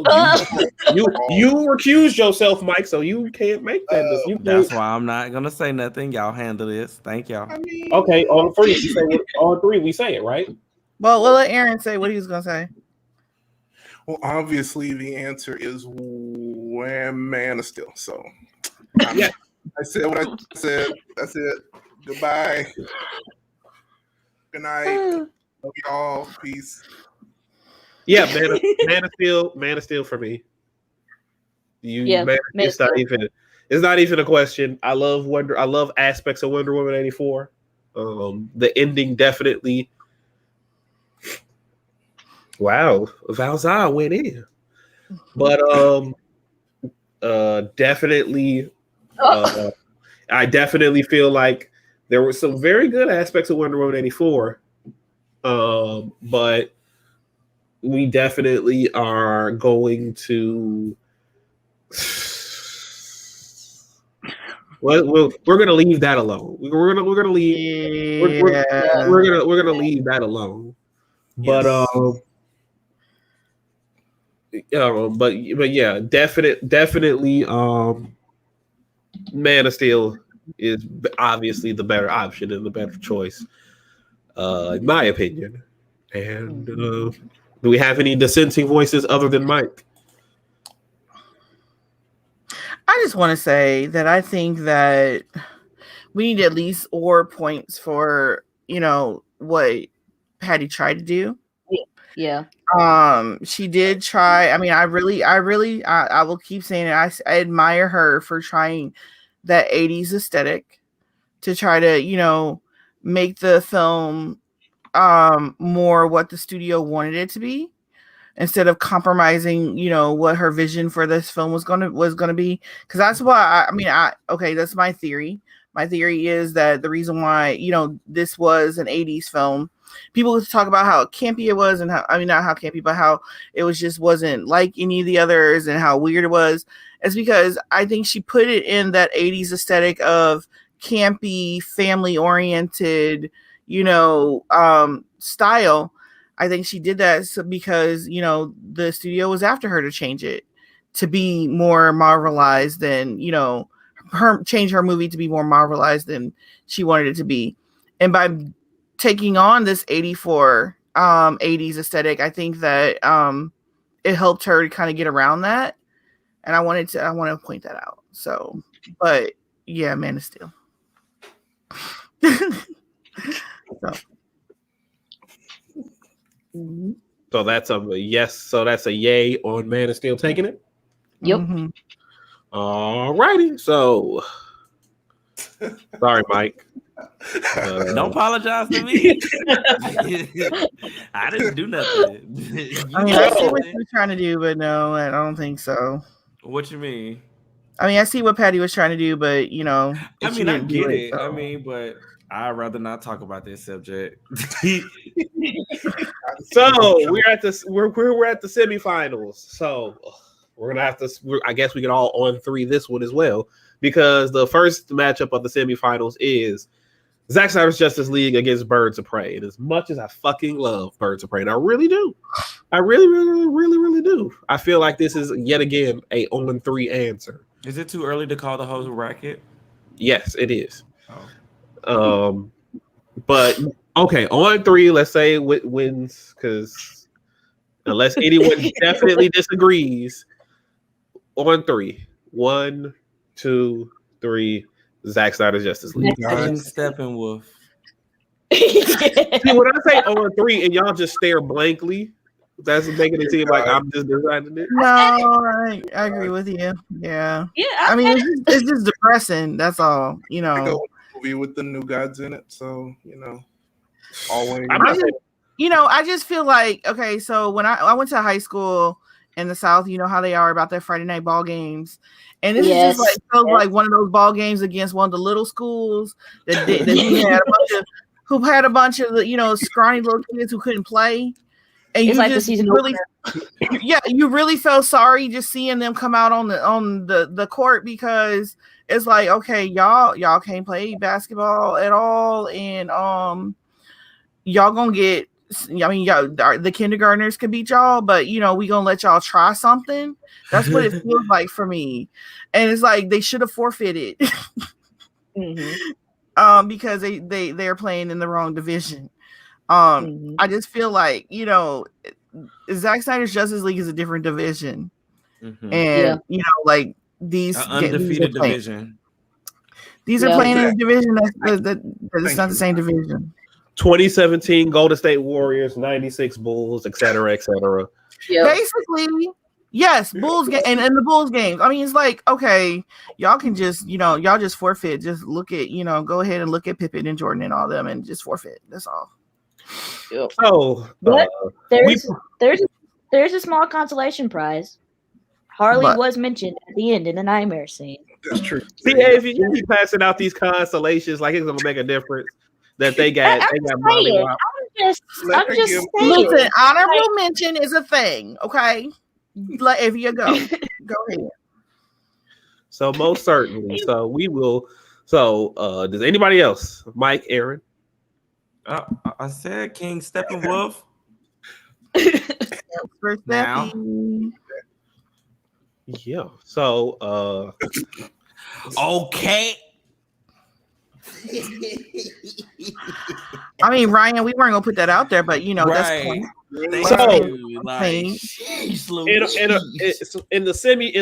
you recused yourself, Mike, so you can't make that. That's why I'm not gonna say nothing. Y'all handle this. Thank y'all. Okay, all three. All three. We say it, right? Well, we'll let Aaron say what he was gonna say. Well, obviously the answer is Man of Steel. So Yeah, I said what I said. That's it. Goodbye. Good night. Love y'all. Peace. Yeah, Man of Steel for me. It's not even a question. I love aspects of Wonder Woman 84. The ending definitely. Wow, Valzai went in, but definitely, I definitely feel like there were some very good aspects of Wonder Woman 84, but we definitely are going to. Well, we're gonna leave that alone. We're gonna leave. Yeah. We're gonna leave that alone. But but yeah, definitely. Man of Steel is obviously the better option and the better choice, in my opinion. And do we have any dissenting voices other than Mike? I just want to say that I think that we need at least points for, you know, what Patty tried to do. Yeah. She did try. I mean, I will keep saying it. I admire her for trying that 80s aesthetic to try to, you know, make the film more what the studio wanted it to be, instead of compromising, you know, what her vision for this film was gonna be. Because that's why that's my theory. My theory is that the reason why, you know, this was an 80s film, people talk about how campy it was, and not how campy, but how it was just wasn't like any of the others and how weird it was. It's because I think she put it in that 80s aesthetic of campy, family oriented, you know, style. I think she did that because, you know, the studio was after her to change it to be more Marvelized than, you know, change her movie to be more Marvelized than she wanted it to be. And by taking on this 84 80s aesthetic, I think that it helped her to kind of get around that. And I want to point that out. So, but yeah, Man of Steel. So that's a yes. So that's a yay on Man of Steel taking it. Yep. Mm-hmm. All righty. So sorry, Mike. Don't apologize to me. I didn't do nothing. I mean, I see what you were trying to do, but no, I don't think so. What you mean? I mean, I see what Patty was trying to do, but you know, I mean, I get it. I mean, but I'd rather not talk about this subject. So we're at the semifinals. So we're gonna have to. I guess we can all on 3 this one as well, because the first matchup of the semifinals is Zack Snyder's Justice League against Birds of Prey. And as much as I fucking love Birds of Prey, and I really do, I really do. I feel like this is yet again a on 3 answer. Is it too early to call the whole racket? Yes, it is. But okay, on 3, let's say wins, because unless anyone definitely disagrees, on 3, 1, 2, 3, Zack Snyder's Justice League. Steppenwolf. See, when I say on 3 and y'all just stare blankly, that's making it seem like I'm just deciding it. No, I agree with you. Yeah. I mean, it's just depressing. That's all. You know. I go with the movie with the new gods in it, so always. I just feel like, okay, so when I went to high school in the South, you know how they are about their Friday night ball games. And this is just like one of those ball games against one of the little schools that who had a bunch of scrawny little kids who couldn't play. And it's you like just the season really, you really felt sorry just seeing them come out on the court, because it's like, okay, y'all can't play basketball at all, and y'all gonna get. I mean, the kindergartners can beat y'all, but we gonna let y'all try something. That's what it feels like for me, and it's like they should have forfeited, because they're playing in the wrong division. I just feel like Zack Snyder's Justice League is a different division, and like these undefeated division. These are playing in a division that's not the same division. 2017 Golden State Warriors, 96 Bulls, etc., etc. Yep. Basically, yes, Bulls and the Bulls games. I mean, it's like, okay, y'all can just y'all just forfeit. Just look at go ahead and look at Pippen and Jordan and all them and just forfeit. That's all. Yep. So there's a small consolation prize. Harley was mentioned at the end in the nightmare scene. That's true. See, if you keep passing out these consolations, like it's gonna make a difference. That they got money. I'm just saying. Listen, honorable mention is a thing, okay? Like if you go ahead. So most certainly. So we will. So does anybody else? Mike, Aaron? I said King Steppenwolf. Now. Yeah. So okay. I mean, Ryan, we weren't gonna put that out there, but that's so in the second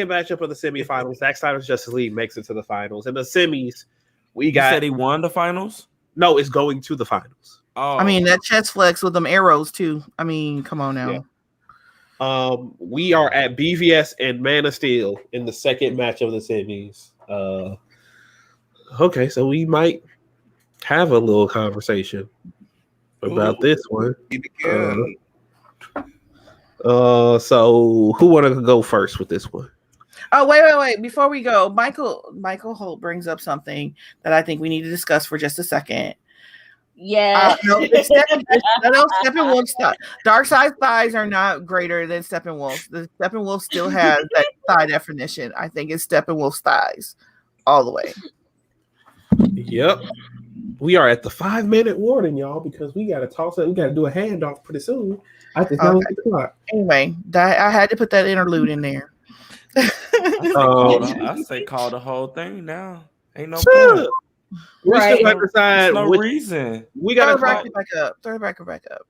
matchup of the semifinals, Zack Snyder's Justice League makes it to the finals. In the semis, we got. You said he won the finals? No, it's going to the finals. Oh, I mean that chest flex with them arrows too. I mean, come on now. Yeah. We are at BVS and Man of Steel in the second match of the semis. Okay, so we might have a little conversation about this one. So who want to go first with this one? Oh, wait. Before we go, Michael Holt brings up something that I think we need to discuss for just a second. Yeah. Steppenwolf's Darkseid's thighs are not greater than Steppenwolf's. The Steppenwolf still has that thigh definition. I think it's Steppenwolf's thighs all the way. Yep. We are at the 5-minute warning, y'all, because we got to toss it. We got to do a handoff pretty soon. I think that was the clock. Anyway, I had to put that interlude in there. I say call the whole thing now. Ain't no point. We still have to decide no reason. We got to throw it back up. Throw it back up.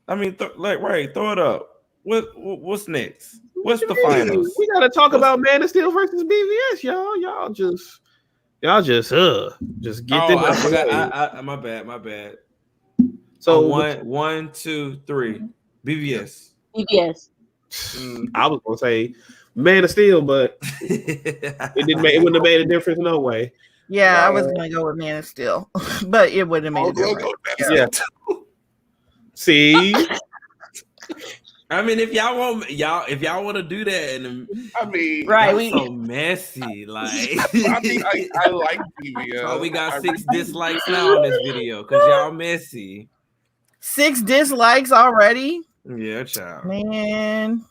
I mean, throw it up. What's next? What's the finals? We got to talk about Man of Steel versus BVS, y'all. Y'all just get them. I forgot. My bad. So 1, 2, 3. BVS. I was gonna say Man of Steel, but it wouldn't have made a difference no way. Yeah, I was gonna go with Man of Steel, but it wouldn't have made a difference. Yeah. See, I mean, if y'all want to do that, and I mean, Right, that's so messy. Like, I mean, I like BBS. So we got 6 dislikes now on this video because y'all messy. 6 dislikes already? Yeah, child. Man.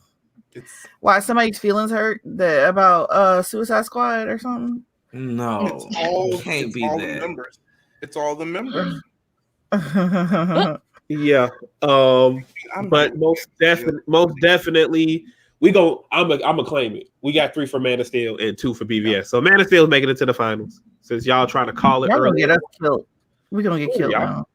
Why, somebody's feelings hurt about Suicide Squad or something? No, it's all the members. It's all the members. Yeah. But most definitely I'm gonna claim it. We got 3 for Man of Steel and 2 for BVS. So Man of Steel is making it to the finals. Since y'all trying to call it early. Get us killed. We're gonna get killed now.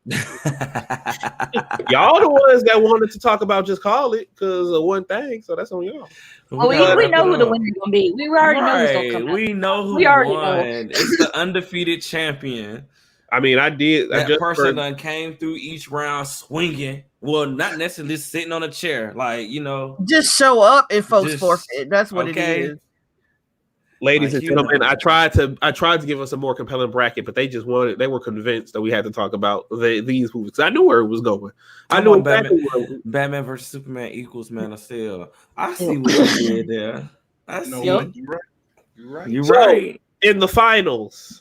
Y'all the ones that wanted to talk about just call it because of one thing. So that's on y'all. Oh, we know who the winner's gonna be. We already know who's gonna come out. We know who won. It's the undefeated champion. I mean, That person done came through each round swinging. Well, not necessarily sitting on a chair, like, you know. Just show up and folks forfeit. That's what it is. Ladies and gentlemen, I tried to give us a more compelling bracket, but they were convinced that we had to talk about these movies. I knew where it was going. I knew exactly Batman versus Superman equals Man of Steel. I see what you did there. I see. You're right. You're right. In the finals,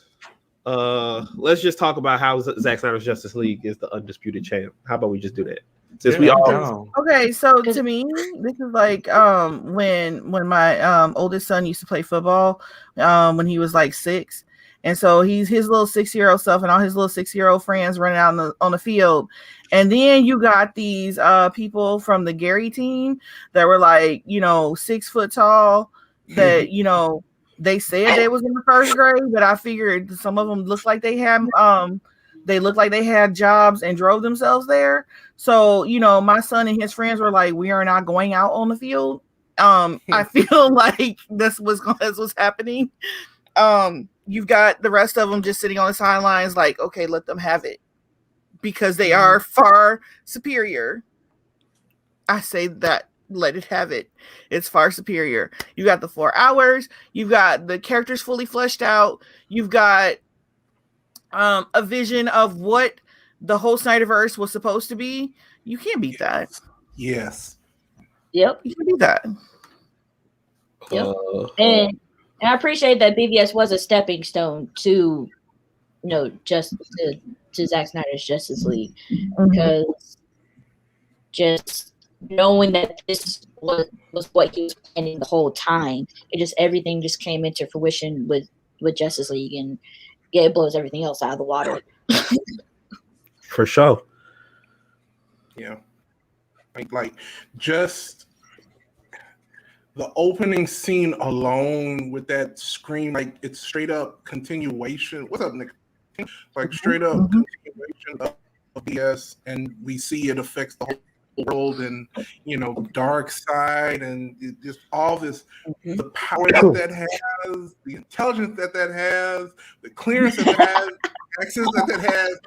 let's just talk about how Zack Snyder's Justice League is the undisputed champ. How about we just do that? Since we all okay, so to me, this is like when my oldest son used to play football when he was like 6, and so he's his little 6-year-old self and all his little 6-year-old friends running out on the field, and then you got these people from the Gary team that were like 6 foot tall that they said they was in the first grade, but I figured some of them looked like they had jobs and drove themselves there. So, my son and his friends were like, we are not going out on the field. I feel like that's what's happening. You've got the rest of them just sitting on the sidelines like, okay, let them have it because they are far superior. I say that. Let it have it. It's far superior. You got the 4 hours. You've got the characters fully fleshed out. You've got a vision of what the whole SnyderVerse was supposed to be. You can't beat that. Yes. Yep. You can beat that. Yep. And I appreciate that BVS was a stepping stone to, just to Zack Snyder's Justice League, because just knowing that this was what he was planning the whole time, everything just came into fruition with Justice League, and it blows everything else out of the water. For sure. Yeah. Like just the opening scene alone with that scream, like it's straight up continuation. What's up, Nick? Like straight up continuation of BS, and we see it affects the whole world, and dark side, and just all this, the power that has, the intelligence that has, the clearance that has, access that has,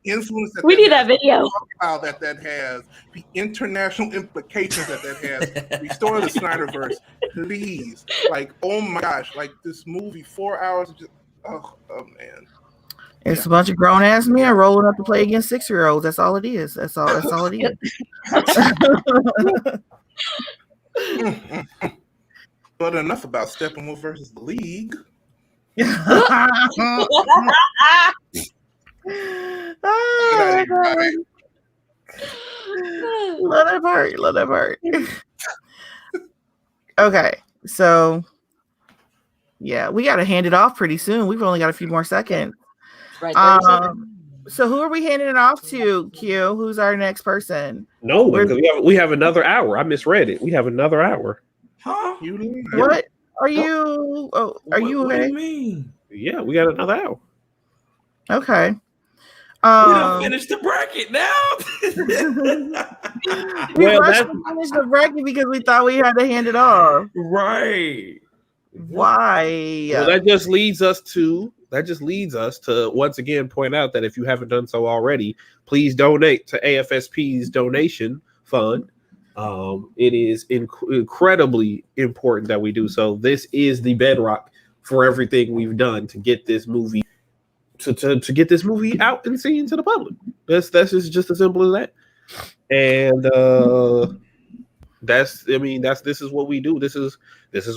influence that we need that video, that has, the international implications that has. Restore the SnyderVerse, please. Like, oh my gosh, like this movie, 4 hours of just oh man. It's a bunch of grown ass men rolling up to play against 6-year-olds. That's all it is. That's all it is. But enough about Steppenwolf versus the League. Let it hurt. Okay, so yeah, we got to hand it off pretty soon. We've only got a few more seconds. Right. So who are we handing it off to, Q? Who's our next person? No, because we have another hour. I misread it. We have another hour. Huh? What are you? Oh, are you okay? What do you mean? Yeah, we got another hour. Okay. We don't finish the bracket now. We finished the bracket because we thought we had to hand it off. Right. Why? Well, that just leads us to once again point out that if you haven't done so already, please donate to AFSP's donation fund. It is incredibly important that we do so. This is the bedrock for everything we've done to get this movie to get this movie out and seen to the public. That's just as simple as that. And this is what we do. This is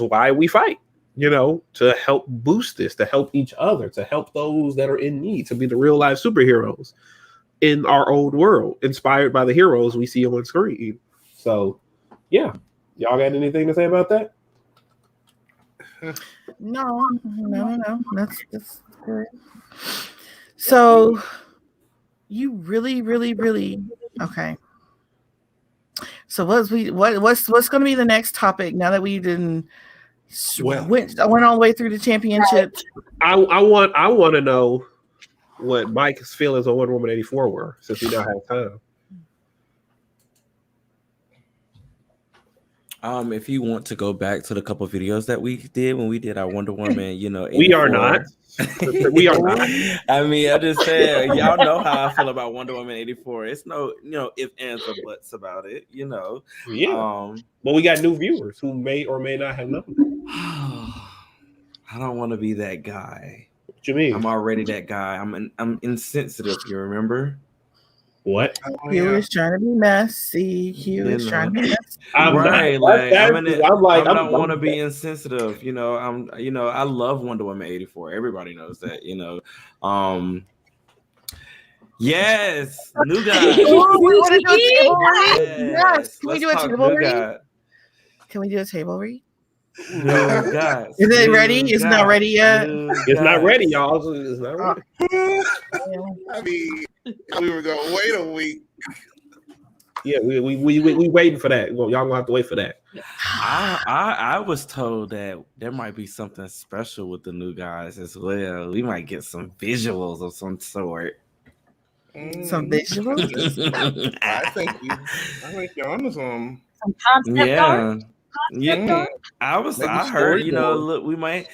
why we fight, to help boost this, to help each other, to help those that are in need, to be the real life superheroes in our own world, inspired by the heroes we see on screen. So, yeah. Y'all got anything to say about that? No. That's good. So, you really, really, really okay. So what's going to be the next topic now that we didn't went all the way through the championship? I want to know what Mike's feelings on Wonder Woman 84 were, since we don't have time. If you want to go back to the couple videos that we did when we did our Wonder Woman, 84. We are not. We are not. I mean, I just said, y'all know how I feel about Wonder Woman 84. It's no, if ands or buts about it, Yeah. But we got new viewers who may or may not have known. I don't want to be that guy. What you mean? I'm already that guy. I'm insensitive. You remember? What? He was trying to be messy. He was trying to be messy. I don't want to be insensitive. I love Wonder Woman 84. Everybody knows that. Yes, new guy. Yes. Can we do a table read? Can we do a table read? No, guys. Is it ready? It's not ready yet. It's not ready, y'all. It's not ready. I mean, we were gonna wait a week. Yeah, we waiting for that. Well, y'all gonna have to wait for that. I was told that there might be something special with the new guys as well. We might get some visuals of some sort. Some visuals. I think you're on some concept art. Yeah, I heard. Look, you might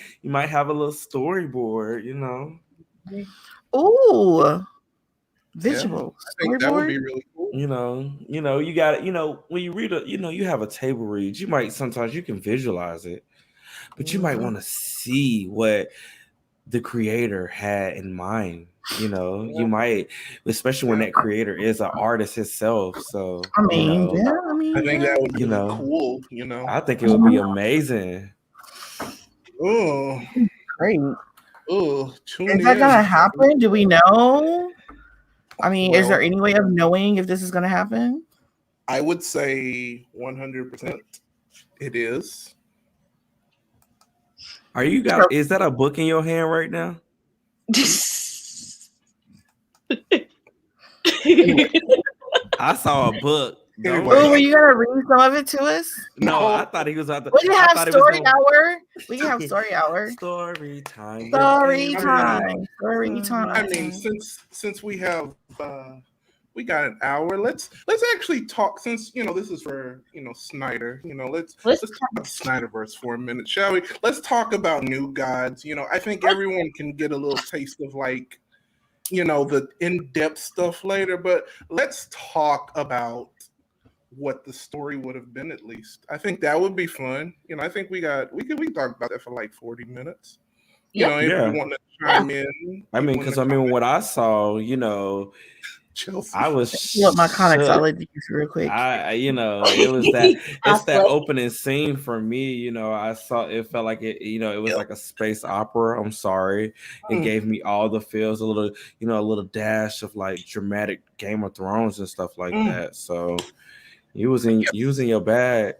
have a little storyboard. Ooh, visual. I think that would be really cool. You got when you read you have a table read. Sometimes you can visualize it, but you might want to see what the creator had in mind. You might, especially when that creator is an artist himself. So I think that would be cool. I think it would be amazing. Oh, great. Oh, is that gonna happen? Do we know? I mean, is there any way of knowing if this is gonna happen? I would say 100% it is. Is that a book in your hand right now? I saw a book. Were you gonna read some of it to us? No, I thought he was out there. We can have story hour. We can have story hour. Story time. Story time. Story time. I mean, since we have we got an hour, let's actually talk. Since this is for Snyder. Let's talk about SnyderVerse for a minute, shall we? Let's talk about New Gods. I think everyone can get a little taste of the in-depth stuff later, but let's talk about what the story would have been. At least I think that would be fun. I think we can talk about that for like 40 minutes. If you want to chime in. Because what I saw, Chelsea. I was what my comics I'll let you real quick. It was that opening scene for me. I saw it felt like it. It was like a space opera. I'm sorry, it gave me all the feels. A little dash of like dramatic Game of Thrones and stuff like that. So you was in your bag.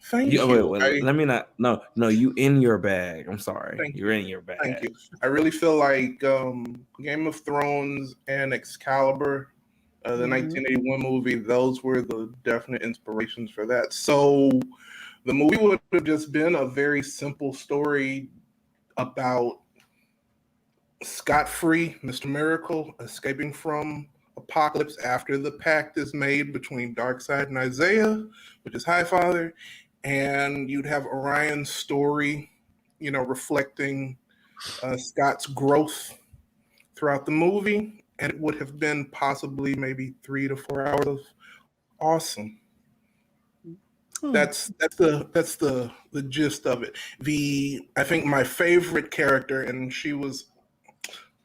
Thank you. Wait, let me not. No, you in your bag. I'm sorry. You're in your bag. Thank you. I really feel like Game of Thrones and Excalibur, the 1981 movie, those were the definite inspirations for that. So the movie would have just been a very simple story about scot-free Mr. Miracle escaping from Apocalypse after the pact is made between Darkseid and Isaiah, which is Highfather. And you'd have Orion's story, reflecting Scott's growth throughout the movie, and it would have been possibly maybe 3 to 4 hours of awesome. That's the gist of it. I think my favorite character, and she was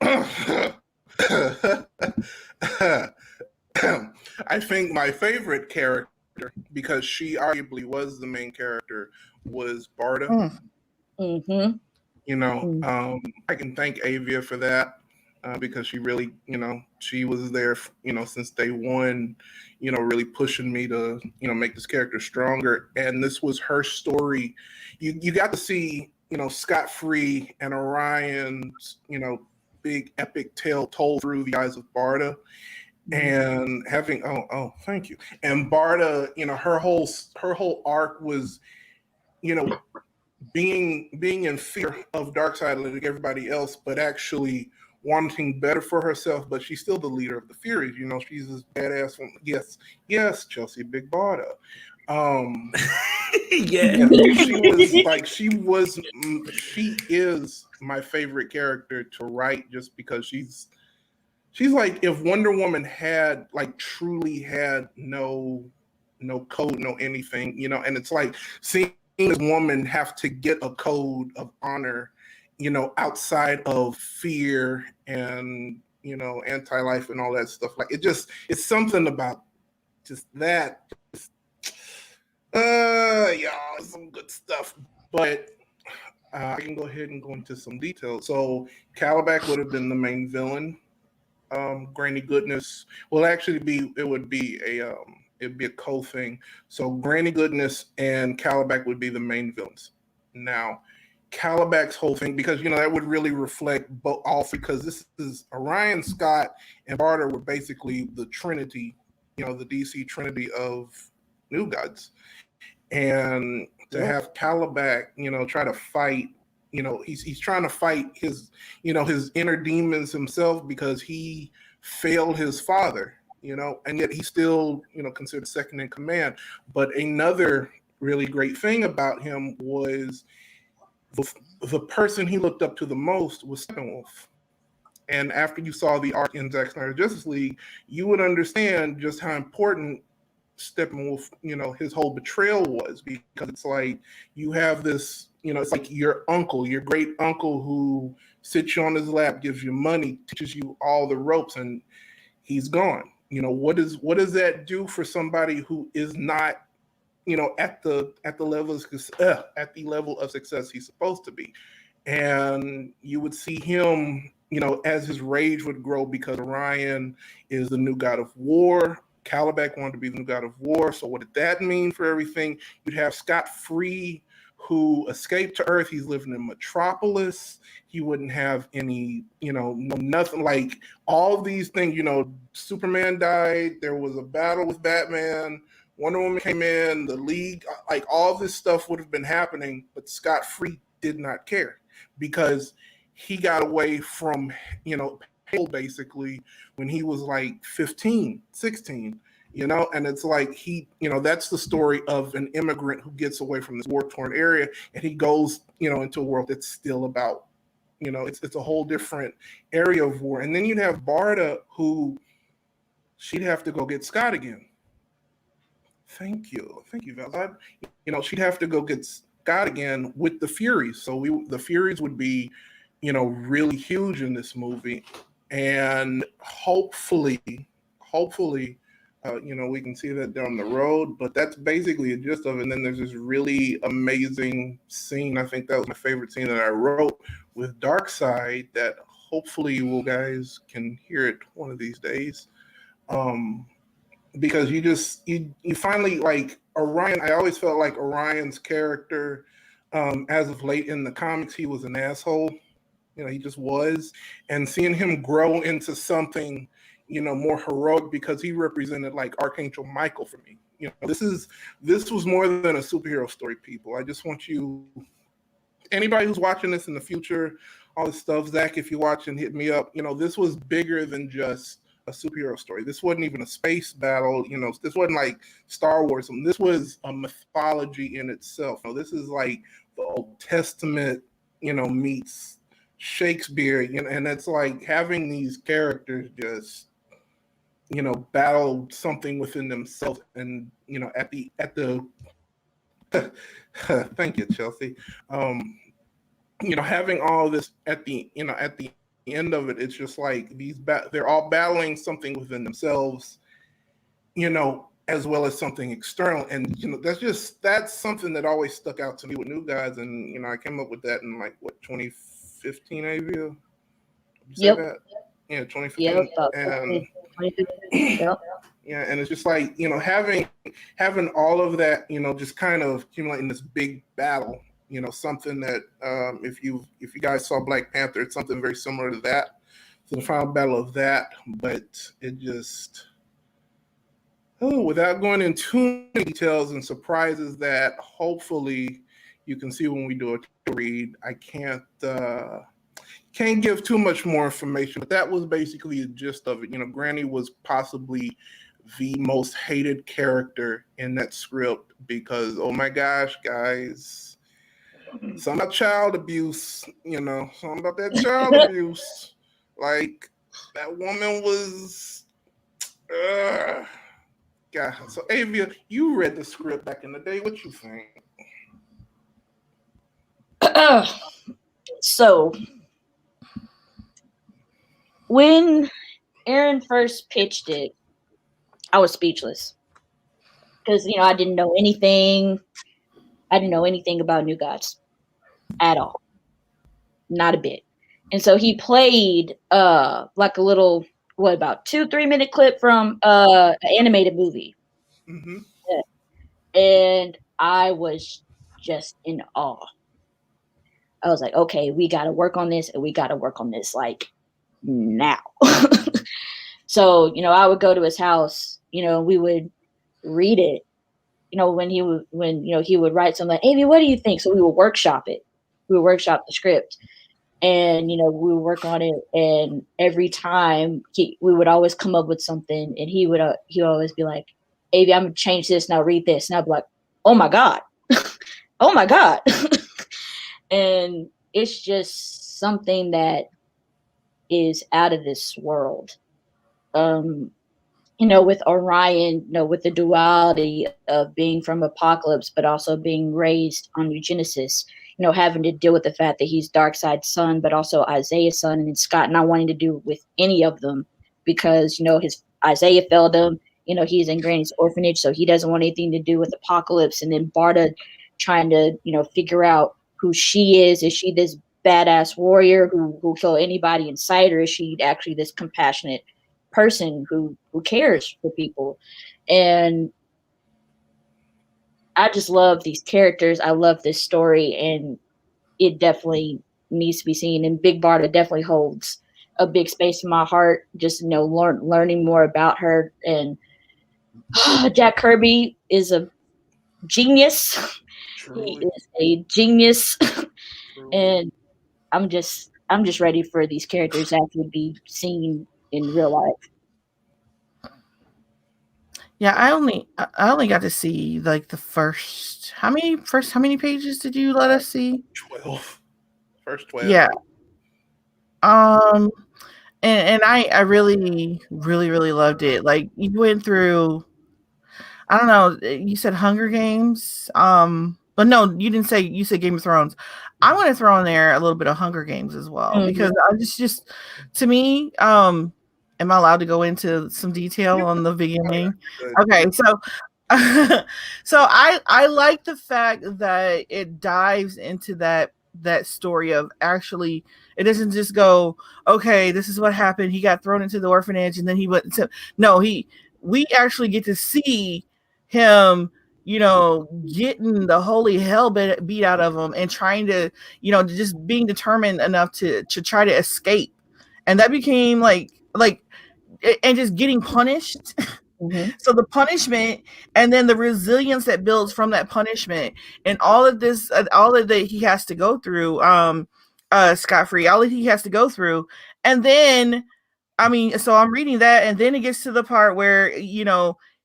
I think my favorite character because she arguably was the main character, was Barda. Mm-hmm. You know, I can thank Avia for that because she really, you know, she was there, you know, since day one, you know, really pushing me to, you know, make this character stronger. And this was her story. You got to see, you know, Scott Free and Orion's, you know, big epic tale told through the eyes of Barda. And having thank you. And Barda, you know, her whole arc was, you know, being in fear of Darkseid like everybody else, but actually wanting better for herself. But she's still the leader of the Furies. You know, she's this badass one. Yes, Chelsea Big Barda. Yeah, she is my favorite character to write just because she's like if Wonder Woman had like truly had no code, no anything, you know, and it's like seeing this woman have to get a code of honor, you know, outside of fear and, you know, anti-life and all that stuff. Like it's something about just that. Y'all, some good stuff. But I can go ahead and go into some details. So Calabac would have been the main villain. Granny Goodness will actually it'd be a co-thing. So Granny Goodness and Calabac would be the main villains. Now, Calabac's whole thing, because you know that would really reflect both all because this is Orion, Scott, and Barda were basically the Trinity, you know, the DC Trinity of New Gods. And to have Calabac, you know, try to fight, you know, he's trying to fight his, you know, his inner demons himself because he failed his father, you know, and yet he's still, you know, considered second in command. But another really great thing about him was the person he looked up to the most was Steppenwolf. And after you saw the arc in Zack Snyder Justice League, you would understand just how important Steppenwolf, you know, his whole betrayal was, because it's like you have this, you know, it's like your uncle, your great uncle who sits you on his lap, gives you money, teaches you all the ropes, and he's gone. You know, what does that do for somebody who is not, you know, at the level of success he's supposed to be? And you would see him, you know, as his rage would grow because Orion is the new god of war. Calabac wanted to be the new god of war. So what did that mean for everything? You'd have Scott Free, who escaped to Earth. He's living in Metropolis. He wouldn't have any, you know, nothing, like all these things. You know, Superman died. There was a battle with Batman. Wonder Woman came in. The League, like all this stuff would have been happening, but Scott Free did not care because he got away from, you know, basically when he was like 15, 16, you know, and it's like he, you know, that's the story of an immigrant who gets away from this war-torn area and he goes, you know, into a world that's still about, you know, it's a whole different area of war. And then you'd have Barda, who she'd have to go get Scott again. Thank you, Val. You know, she'd have to go get Scott again with the Furies. So the Furies would be, you know, really huge in this movie. And hopefully, you know, we can see that down the road. But that's basically the gist of it. And then there's this really amazing scene. I think that was my favorite scene that I wrote with Darkseid that hopefully you guys can hear it one of these days. Because you finally, like Orion, I always felt like Orion's character, as of late in the comics, he was an asshole. You know, he just was. And seeing him grow into something, you know, more heroic, because he represented like Archangel Michael for me. You know, this was more than a superhero story, people. I just want you, anybody who's watching this in the future, all this stuff, Zach, if you're watching, hit me up. You know, this was bigger than just a superhero story. This wasn't even a space battle. You know, this wasn't like Star Wars. This was a mythology in itself. You know, this is like the Old Testament, you know, meets Shakespeare, you know, and it's like having these characters just, you know, battle something within themselves, and you know, at the thank you, Chelsea. You know, having all this at the end of it, it's just like they're all battling something within themselves, you know, as well as something external. And that's something that always stuck out to me with New Gods. And I came up with that in 2015, Avia? Yep. That? Yeah, 2015. Yep. And 2015. Yep. Yeah, and it's just having all of that, just kind of accumulating this big battle, something that if you guys saw Black Panther, it's something very similar to that, to the final battle of that, but it just without going into too many details and surprises that hopefully you can see when we do a read. I can't give too much more information, but that was basically the gist of it. Granny was possibly the most hated character in that script because, oh my gosh, guys, something about child abuse, something about that child abuse. Like, that woman was, God. So, Avia, you read the script back in the day. What you think? So, when Aaron first pitched it, I was speechless because I didn't know anything. I didn't know anything about New Gods at all, not a bit. And so he played like a little, about 2-3 minute clip from an animated movie, and I was just in awe. I was like, okay, we got to work on this, and we got to work on this like now. So I would go to his house. We would read it, when he would write something like, Amy, what do you think? So we would workshop it. We would workshop the script, and, we would work on it. And every time we would always come up with something, and he would always be like, Amy, I'm going to change this. Now read this. And I'd be like, oh my God. Oh my God. And it's just something that is out of this world. With Orion, with the duality of being from Apocalypse, but also being raised on New Genesis, having to deal with the fact that he's Darkseid's son, but also Isaiah's son, and Scott not wanting to do with any of them because, his Isaiah failed him. He's in Granny's orphanage, so he doesn't want anything to do with Apocalypse. And then Barda trying to, figure out who she is. Is she this badass warrior who kill anybody in sight, or is she actually this compassionate person who cares for people? And I just love these characters. I love this story, and it definitely needs to be seen. And Big Barda definitely holds a big space in my heart. Just learning more about her. And Jack Kirby is a genius. Truly. He is a genius. And I'm just ready for these characters to actually be seen in real life. Yeah, I only got to see like the first. How many pages did you let us see? 12. First 12. Yeah. And I really, really, really loved it. Like, you went through, I don't know, you said Hunger Games. But no, you didn't say, you said Game of Thrones. I want to throw in there a little bit of Hunger Games as well, because I just to me, am I allowed to go into some detail on the beginning? Okay, so I like the fact that it dives into that story of actually, it doesn't just go, okay, this is what happened. He got thrown into the orphanage and then he went to, no, we actually get to see him, getting the holy hell beat out of him and trying to, just being determined enough to try to escape. And that became like, and just getting punished. Mm-hmm. So the punishment, and then the resilience that builds from that punishment, and all of this, all of that he has to go through, scot-free, all that he has to go through. And then, so I'm reading that, and then it gets to the part where,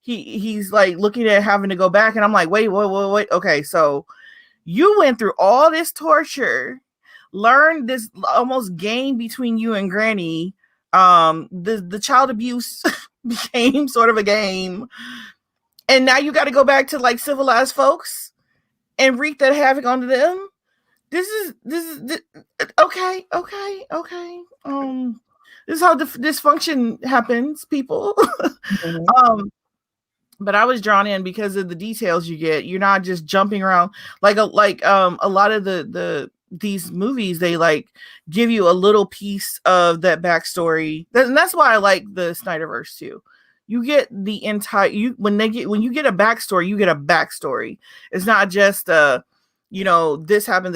he's like looking at having to go back, and I'm like, wait. Okay, so you went through all this torture, learned this almost game between you and Granny. The child abuse became sort of a game, and now you got to go back to like civilized folks and wreak that havoc onto them. This is okay. This is how dysfunction happens, people. Mm-hmm. But I was drawn in because of the details you get. You're not just jumping around like a lot of these movies. They like give you a little piece of that backstory, and that's why I like the SnyderVerse too. You get the entire when you get a backstory, you get a backstory. It's not just this happened,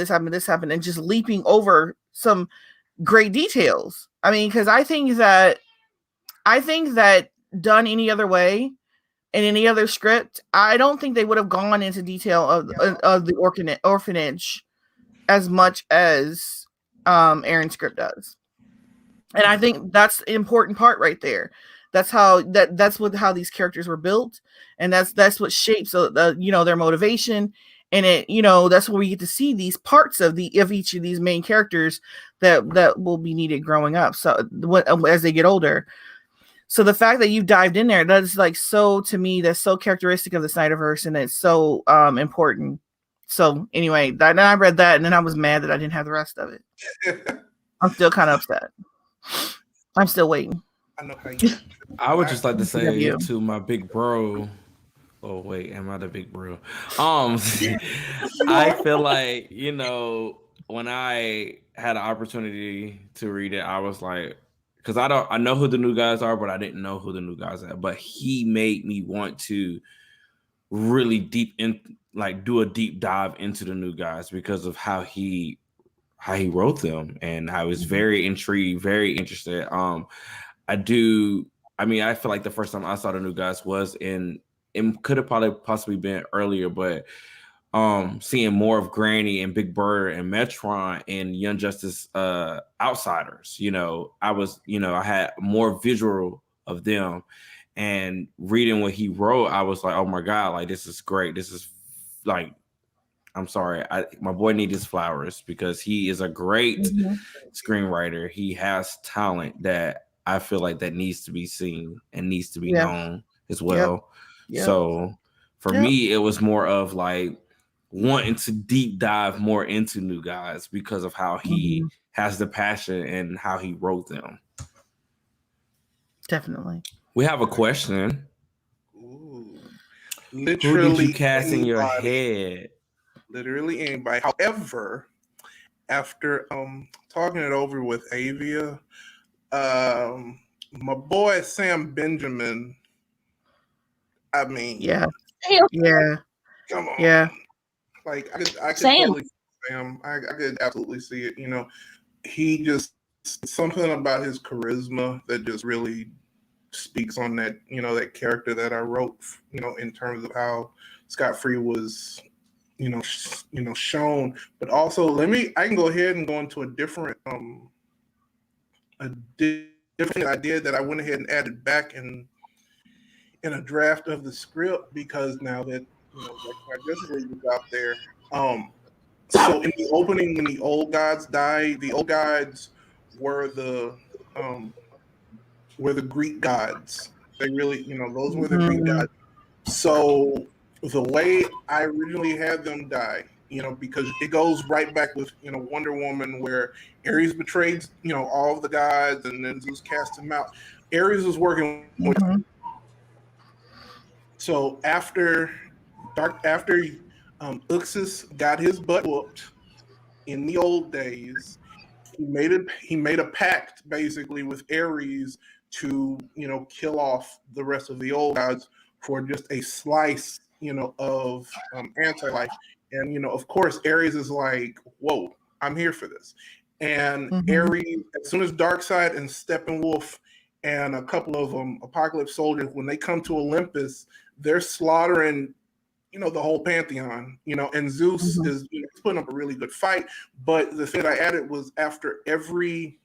and just leaping over some great details. I mean, because I think that done any other way in any other script, I don't think they would have gone into detail of the orphanage as much as Aaron's script does. And I think that's the important part right there. That's how these characters were built, and that's what shapes their motivation. And that's where we get to see these parts of each of these main characters that will be needed growing up. So as they get older. So the fact that you dived in there, that's like to me, that's so characteristic of the SnyderVerse, and it's so important. So anyway, then I read that, and then I was mad that I didn't have the rest of it. I'm still kind of upset. I'm still waiting. I know how you. I would just like to say to my big bro. Oh wait, am I the big bro? I feel like when I had an opportunity to read it, I was like. Because I know who the new guys are, but I didn't know who the new guys are. But he made me want to really do a deep dive into the new guys because of how he wrote them, and I was very intrigued, very interested. I feel like the first time I saw the new guys was it could have possibly been earlier, but seeing more of Granny and Big Bird and Metron and Young Justice Outsiders, I had more visual of them, and reading what he wrote, I was like, oh my God, like this is great. This is like, I'm sorry, my boy needs his flowers because he is a great screenwriter. He has talent that I feel like that needs to be seen and needs to be known as well. Yep. So for me, it was more of like wanting to deep dive more into new guys because of how he has the passion and how he wrote them. Definitely. We have a question. Ooh. Literally, who did you cast in your head? Literally anybody. However, after talking it over with Avia, my boy Sam Benjamin. I mean, yeah. Come on. Yeah. Like I could totally see Sam. I could absolutely see it. He just something about his charisma that just really speaks on that. That character that I wrote. In terms of how Scott Free was, shown. But also, I can go ahead and go into a different idea that I went ahead and added back in a draft of the script because now that. Just was out there. So in the opening, when the old gods died, the old gods were the Greek gods. They really, those were the Greek gods. So the way I originally had them die, because it goes right back with Wonder Woman, where Ares betrayed all of the gods, and then Zeus cast him out. Ares was working with. So after Uxas got his butt whooped in the old days, he made a pact basically with Ares to kill off the rest of the old gods for just a slice of anti-life. And of course Ares is like, whoa, I'm here for this. And Ares, as soon as Darkseid and Steppenwolf and a couple of Apocalypse soldiers, when they come to Olympus, they're slaughtering the whole pantheon, and Zeus is putting up a really good fight. But the thing that I added was after every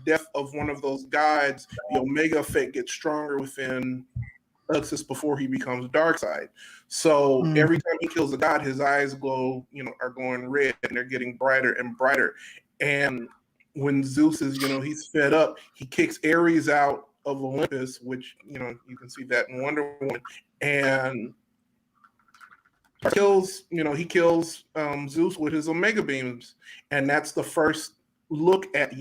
death of one of those gods, the Omega effect gets stronger within Uxas before he becomes Darkseid. So every time he kills a god, his eyes glow, are going red, and they're getting brighter and brighter. And when Zeus is, he's fed up, he kicks Ares out of Olympus, which you can see that in Wonder Woman, and he kills Zeus with his Omega beams, and that's the first look at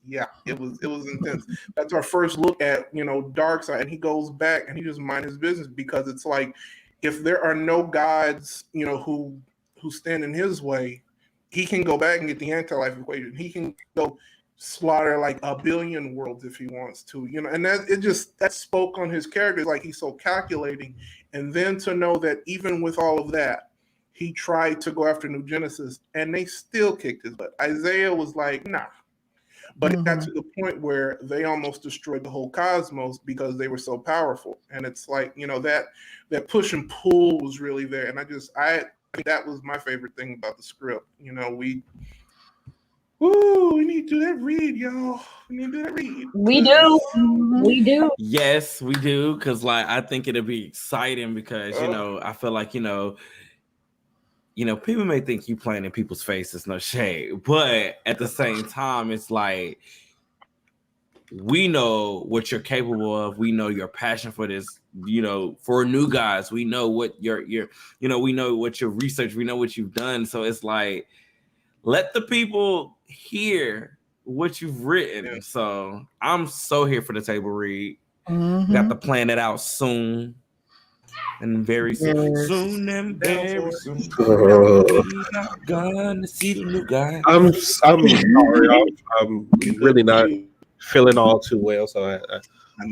yeah, it was intense. That's our first look at Darkseid, and he goes back and he just mind his business, because it's like, if there are no gods, who stand in his way, he can go back and get the anti-life equation. He can go slaughter like 1 billion worlds if he wants to, and that spoke on his character, like he's so calculating. And then to know that even with all of that, he tried to go after New Genesis and they still kicked his butt. Isaiah was like, nah. But it got to the point where they almost destroyed the whole cosmos because they were so powerful. And it's like, that push and pull was really there. And I think that was my favorite thing about the script. We need to do that read, y'all. We need to do that read. We do. We do. Yes, we do. Because, I think it'll be exciting because, I feel like, people may think you playing in people's faces, no shade. But at the same time, it's like, we know what you're capable of. We know your passion for this, for new guys. We know what your we know what your research, we know what you've done. So it's like, let the people hear what you've written. Yeah. So I'm so here for the table read. Got to plan it out soon. And very soon. Soon and very soon. Gonna see the new guy. I'm sorry. I'm really not feeling all too well. So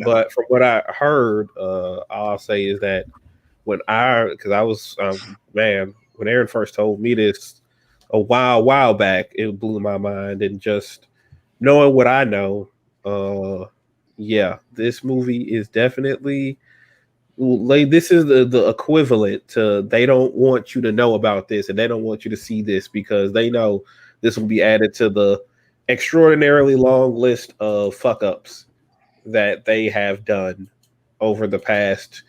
but from what I heard, all I'll say is that when Aaron first told me this a while back, it blew my mind. And just knowing what I know, this movie is definitely this is the equivalent to, they don't want you to know about this and they don't want you to see this because they know this will be added to the extraordinarily long list of fuck ups that they have done over the past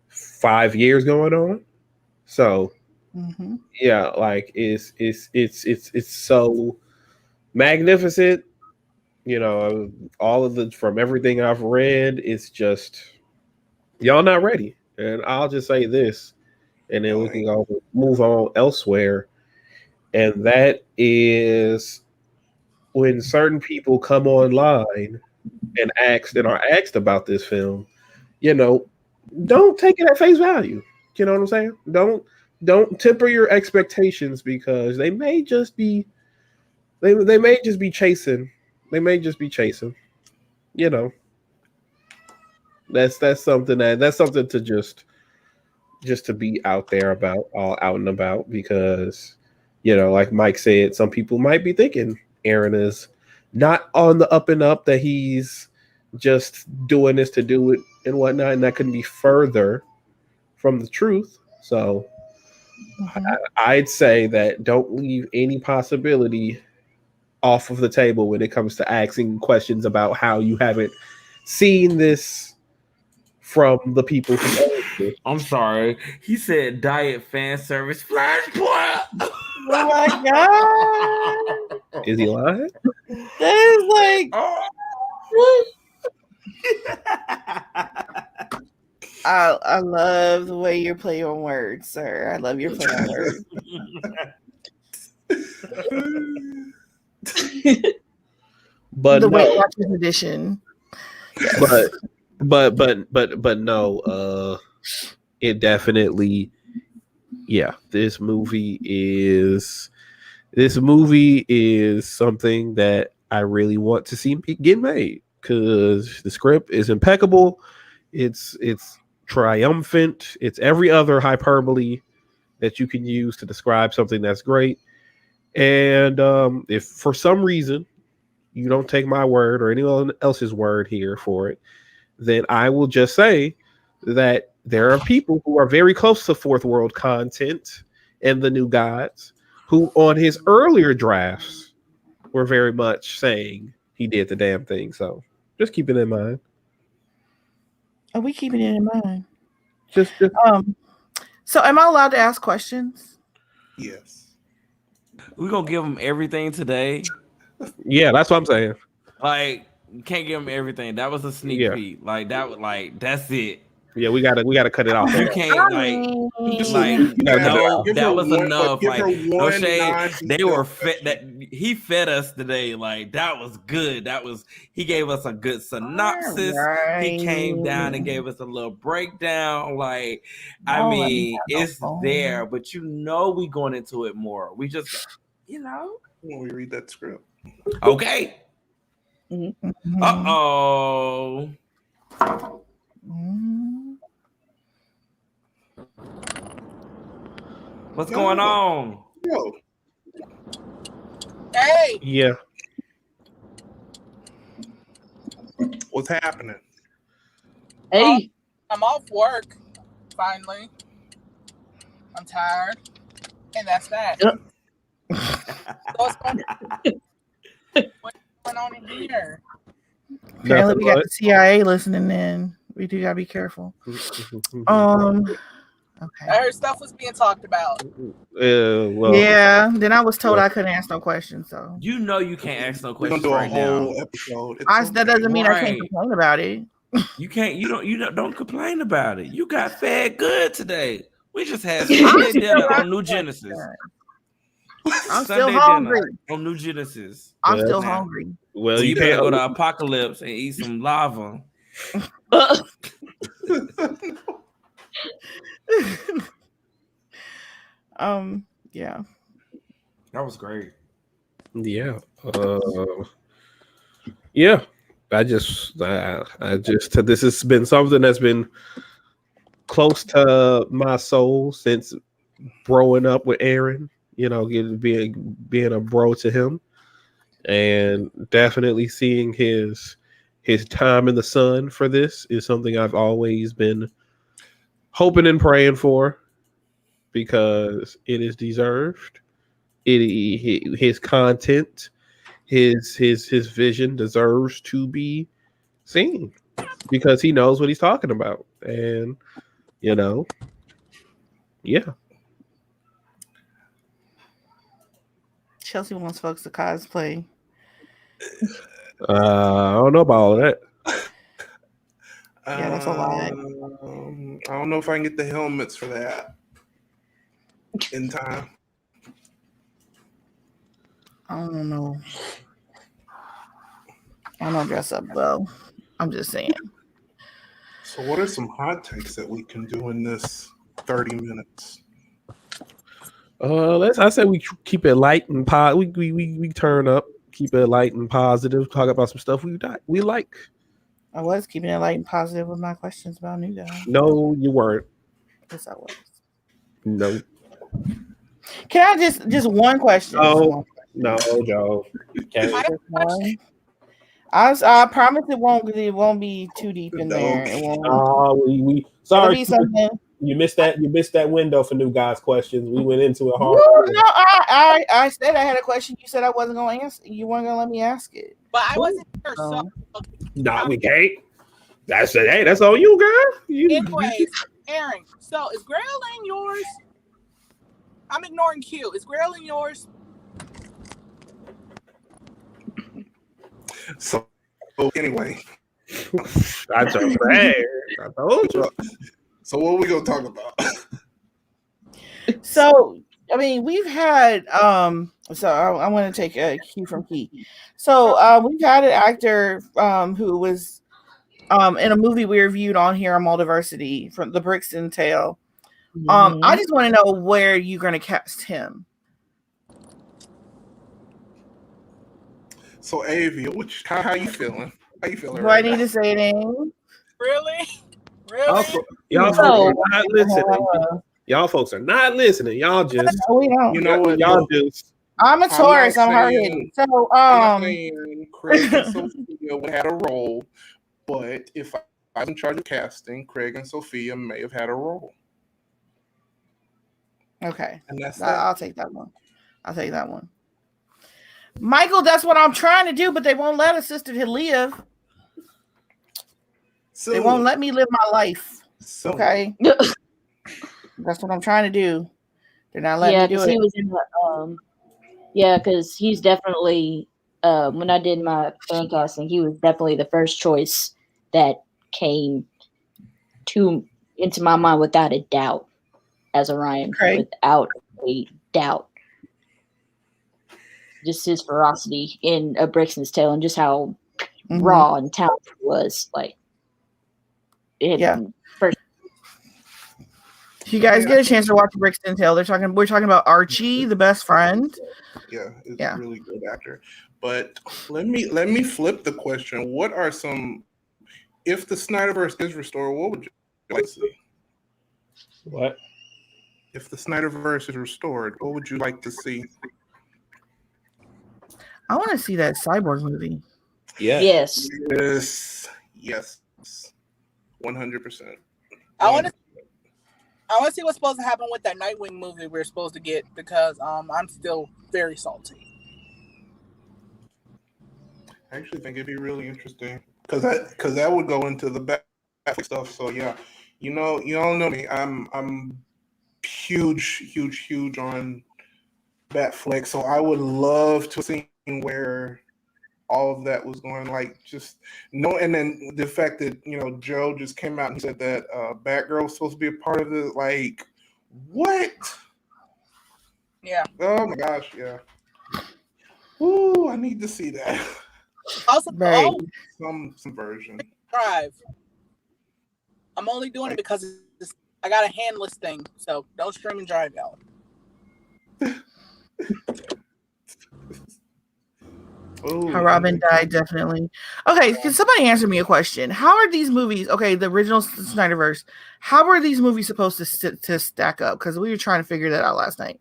5 years going on. So it's so magnificent, all of from everything I've read, it's just, y'all not ready. And I'll just say this, and then we can go move on elsewhere. And that is, when certain people come online and are asked about this film, don't take it at face value. You know what I'm saying? Don't temper your expectations, because they may just be chasing. They may just be chasing. That's something to just to be out there about, all out and about, because like Mike said, some people might be thinking Aaron is not on the up and up, that he's just doing this to do it and whatnot, and that couldn't be further from the truth. So I'd say that don't leave any possibility off of the table when it comes to asking questions about how you haven't seen this from the people who I'm sorry. He said diet fan service flashpoint. Oh my god. Is he lying? That is like I love the way you're playing on words, sir. I love your play on words. But the no. Weight Watchers edition. Yes. But no, it definitely, this movie is something that I really want to see get made, because the script is impeccable. It's triumphant. It's every other hyperbole that you can use to describe something that's great. And if for some reason you don't take my word or anyone else's word here for it, then I will just say that there are people who are very close to fourth world content and the new gods who on his earlier drafts were very much saying he did the damn thing. So just keep it in mind. Are we keeping it in mind? Just So am I allowed to ask questions? Yes. We're gonna give them everything today. Yeah, that's what I'm saying. Like, you can't give them everything. That was a sneak peek. Like that. Like that's it. Yeah, we gotta cut it off. You can't no, that was enough. Like no shade. They were fed that he fed us today. Like that was good. He gave us a good synopsis. Right. He came down and gave us a little breakdown. Like it's there, but we going into it more. We just when we read that script. Okay. Mm-hmm. Uh-oh. What's going on? Hey. Yeah. What's happening? Hey. I'm off work. Finally. I'm tired. And that's that. Yep. What's going on in here? Apparently, we got the CIA listening in. We do gotta be careful. Okay. I heard stuff was being talked about. Yeah. Then I was told I couldn't ask no questions. So you can't ask no questions. We're gonna do a whole episode. That doesn't mean I can't complain about it. You can't. You don't complain about it. You got fed good today. We just had Sunday dinner on New Genesis. I'm still hungry on New Genesis. I'm still hungry. Well, you can't go to Apocalypse and eat some lava. Yeah. That was great. Yeah. Yeah. I just this has been something that's been close to my soul since growing up with Aaron, being a bro to him, and definitely seeing his time in the sun for this is something I've always been hoping and praying for, because it is deserved. His content, his vision deserves to be seen, because he knows what he's talking about. And yeah. Chelsea wants folks to cosplay. I don't know about all that. Yeah, that's a lot. I don't know if I can get the helmets for that in time. I don't know. I'm gonna dress up well. I'm just saying. So what are some hot takes that we can do in this 30 minutes? I say we keep it light and we turn up, keep it light and positive, talk about some stuff we like. I was keeping it light and positive with my questions about New Guy. No, you weren't. Yes, I was. No. Can I just one question? No, Joe. I promise it won't be too deep in there. We sorry. You missed that window for New Guys questions. We went into it hard. No, I said I had a question. You said I wasn't going to answer. You weren't going to let me ask it. But I wasn't here, so. No, we can't. That's on you, girl. Anyways, Aaron. So is Grail in yours? I'm ignoring Q. Is Grail in yours? So anyway, I told you. So what are we gonna talk about? So we've had so I want to take a cue from Key. So we've had an actor who was in a movie we reviewed on here on MulDiversity, from the Brixton Tale. I just want to know where you're going to cast him. So Avi, how you feeling? How you feeling? Do I need to say it in? Really? Y'all folks are not listening. Y'all folks are not listening. Y'all just we don't. You know what? Y'all just. I'm a Taurus. I'm hard-headed. So Craig and Sophia would have had a role, but if I was in charge of casting, Craig and Sophia may have had a role. Okay, and that's I'll take that one. Michael, that's what I'm trying to do, but they won't let a sister to live. They won't let me live my life. Okay, that's what I'm trying to do. They're not letting me do it. He was in the, because he's definitely when I did my fan casting, he was definitely the first choice that came into my mind without a doubt as Orion, without a doubt. Just his ferocity in A Brixton's Tale and just how raw and talented he was. Like, first. If you guys get a chance to watch Brixton's Tale, we're talking about Archie, the best friend. Yeah, it's a really good actor. But let me flip the question. What are some, if the SnyderVerse is restored, what would you like to see? What? If the SnyderVerse is restored, what would you like to see? I want to see that Cyborg movie. Yes. 100%. I want to see what's supposed to happen with that Nightwing movie we're supposed to get, because I'm still very salty. I actually think it'd be really interesting because that would go into the back stuff. So yeah, you all know me. I'm huge on Batfleck. So I would love to see where all of that was going. Like and then the fact that Joe just came out and said that Batgirl was supposed to be a part of it. Like what? Yeah. Oh my gosh. Yeah. Ooh, I need to see that. Also, some version. Drive. I'm only doing it because I got a handless thing, so don't stream and drive, y'all. How Robin died, definitely. Okay, can somebody answer me a question? How are these movies? Okay, the original SnyderVerse. How are these movies supposed to stack up? Because we were trying to figure that out last night.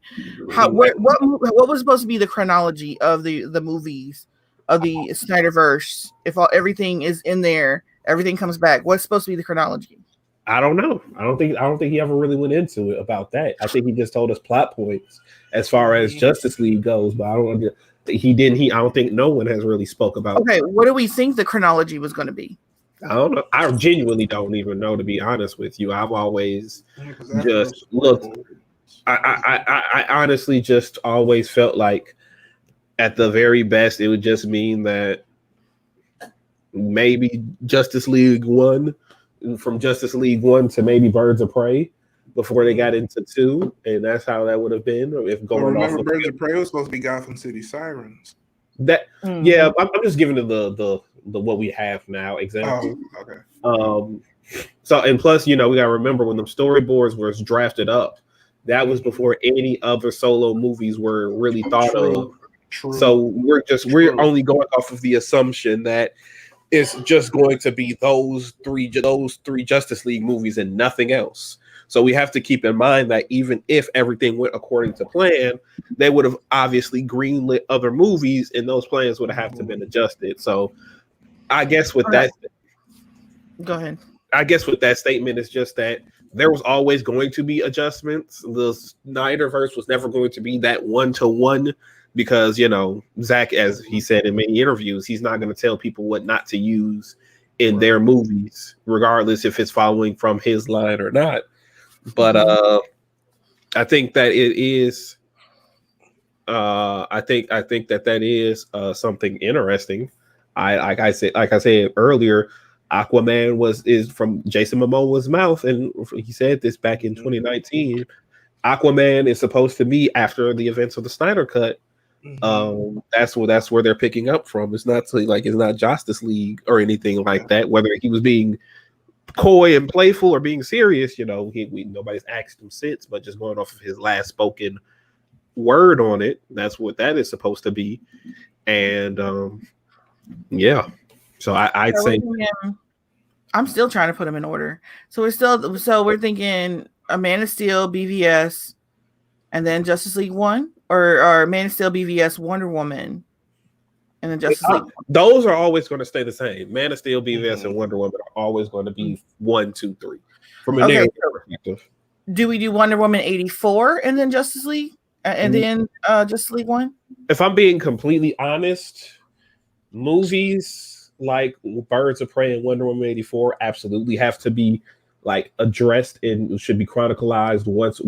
What was supposed to be the chronology of the movies of the SnyderVerse? If everything is in there, everything comes back. What's supposed to be the chronology? I don't know. I don't think he ever really went into it about that. I think he just told us plot points as far as Justice League goes, but I don't. I don't think no one has really spoke about. Okay, what do we think the chronology was going to be? I don't know. I genuinely don't even know, to be honest with you. I've always just looked. I honestly just always felt like, at the very best, it would just mean that maybe Justice League 1, from Justice League 1 to maybe Birds of Prey before they got into 2, and that's how that would have been. If going remember, Birds of Prey was supposed to be Gotham City Sirens. Yeah, I'm just giving it the what we have now example. Oh, okay. So, and plus, we gotta remember when the storyboards was drafted up, that was before any other solo movies were really thought of. True. So we're only going off of the assumption that it's just going to be those three Justice League movies and nothing else. So we have to keep in mind that even if everything went according to plan, they would have obviously greenlit other movies, and those plans would have to been adjusted. So I guess with that, go ahead. I guess with that statement is just that there was always going to be adjustments. The SnyderVerse was never going to be that 1-to-1 because, Zach, as he said in many interviews, he's not going to tell people what not to use in their movies, regardless if it's following from his line or not. But I think that it is. I think that is something interesting. Like I said earlier, Aquaman is from Jason Momoa's mouth, and he said this back in 2019. Aquaman is supposed to be after the events of the Snyder Cut. That's where they're picking up from. It's not it's not Justice League or anything like that. Whether he was being coy and playful or being serious, nobody's asked him since, but just going off of his last spoken word on it, that's what that is supposed to be. And so I'd say I'm still trying to put them in order. So we're thinking a Man of Steel, BVS, and then Justice League 1, or Man of Steel, BVS, Wonder Woman, and then Justice League. Those are always going to stay the same. Man of Steel, BVS, and Wonder Woman are always going to be 1, 2, 3. From a narrative perspective. Do we do Wonder Woman 84 and then Justice League, and then Justice League 1? If I'm being completely honest, movies like Birds of Prey and Wonder Woman 84 absolutely have to be addressed and should be chronicalized once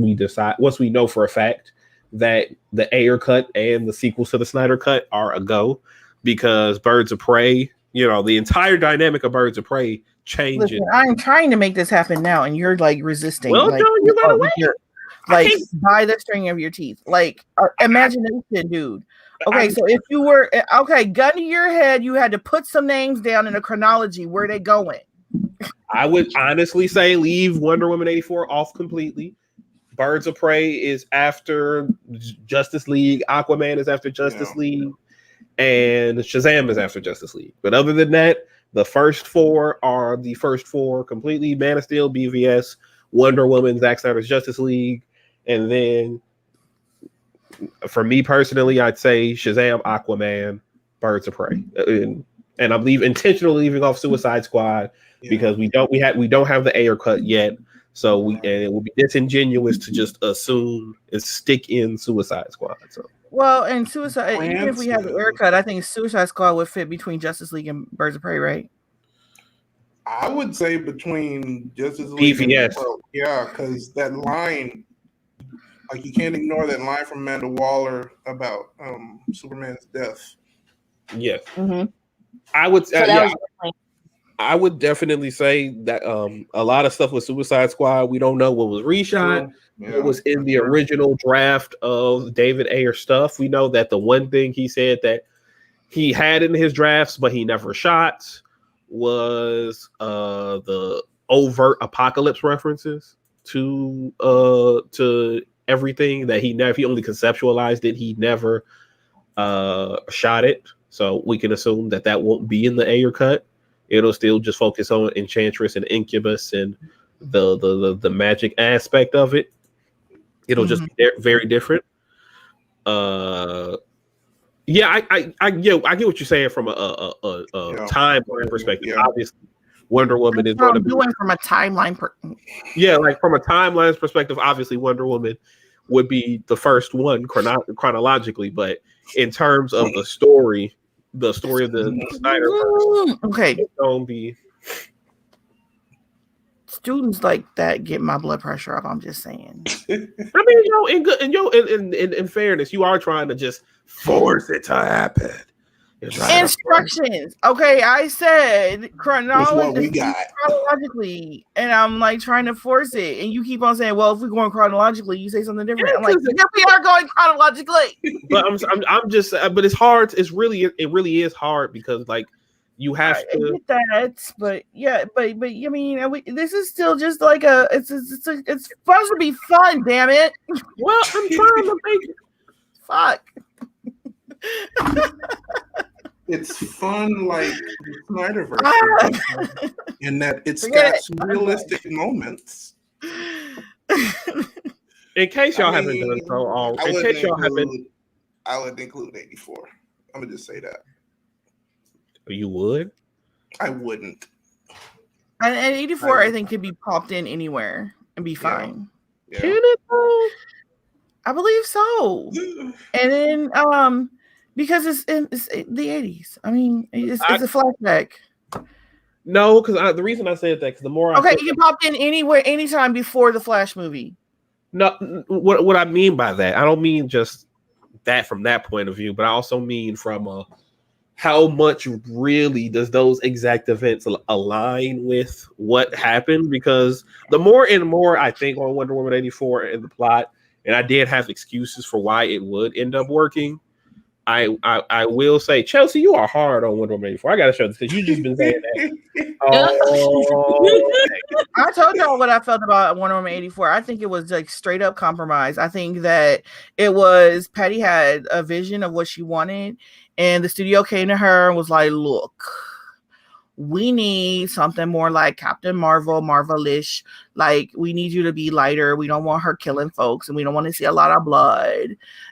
we know for a fact that the Ayer cut and the sequels to the Snyder cut are a go, because Birds of Prey, the entire dynamic of Birds of Prey change it. I'm trying to make this happen now, and you're like resisting. Well, like, no, you gotta wait. Like by the string of your teeth. Like imagination, dude. Okay, so if you were gun to your head, you had to put some names down in a chronology. Where they going? I would honestly say leave Wonder Woman 84 off completely. Birds of Prey is after Justice League. Aquaman is after Justice League. And Shazam is after Justice League. But other than that, the first four are the first four completely. Man of Steel, BVS, Wonder Woman, Zack Snyder's Justice League. And then for me personally, I'd say Shazam, Aquaman, Birds of Prey. And I'm intentionally leaving off Suicide Squad because we don't have the Ayer cut yet. So it will be disingenuous to just assume and stick in Suicide Squad. So well, and Suicide, even if we have the Ayer cut, I think Suicide Squad would fit between Justice League and Birds of Prey, right? I would say between Justice League and because that line, like you can't ignore that line from Amanda Waller about Superman's death. Yes. Mm-hmm. I would definitely say that a lot of stuff with Suicide Squad, we don't know what was reshot, what was in the original draft of David Ayer stuff. We know that the one thing he said that he had in his drafts, but he never shot, was the overt apocalypse references to everything that he only conceptualized it. He never shot it. So we can assume that won't be in the Ayer cut. It'll still just focus on Enchantress and Incubus and the magic aspect of it. It'll just be very different. I get what you're saying from a timeline perspective. Yeah. Obviously, Wonder Woman is going to be from a timeline. Like from a timeline perspective, obviously Wonder Woman would be the first one chronologically, but in terms of the story of the SnyderVerse, okay, it's gonna be students like that get my blood pressure up. I'm just saying. I mean, in fairness, you are trying to just force it to happen. Instructions. Okay, I said chronologically, and I'm like trying to force it, and you keep on saying, "Well, if we're going chronologically, you say something different." I'm like, "Yeah, we are going chronologically." But I'm just, but it's hard. It really is hard because like you have to. I get that, but I mean, this is still just like it's supposed to be fun. Damn it! Well, I'm trying to make it. Fuck. It's fun like SnyderVerse in that it's got some realistic moments. In case y'all haven't done so, I would include 84. I'm gonna just say that. You would? I wouldn't. And 84, I think, could be popped in anywhere and be fine. Yeah. Can it though? I believe so. And then because it's the 80s. I mean, it's a flashback. No, because the reason I said that, because the more you can pop in anywhere, anytime before the Flash movie. No, what I mean by that, I don't mean just that from that point of view, but I also mean from how much really does those exact events align with what happened? Because the more and more I think on Wonder Woman 84 and the plot, and I did have excuses for why it would end up working. I will say, Chelsea, you are hard on Wonder Woman 84. I gotta show this because you just been saying that. I told y'all what I felt about Wonder Woman 84. I think it was like straight up compromise. I think that it was Patty had a vision of what she wanted, and the studio came to her and was like, "Look, we need something more like Captain Marvel, Marvelish. Like, we need you to be lighter. We don't want her killing folks, and we don't want to see a lot of blood."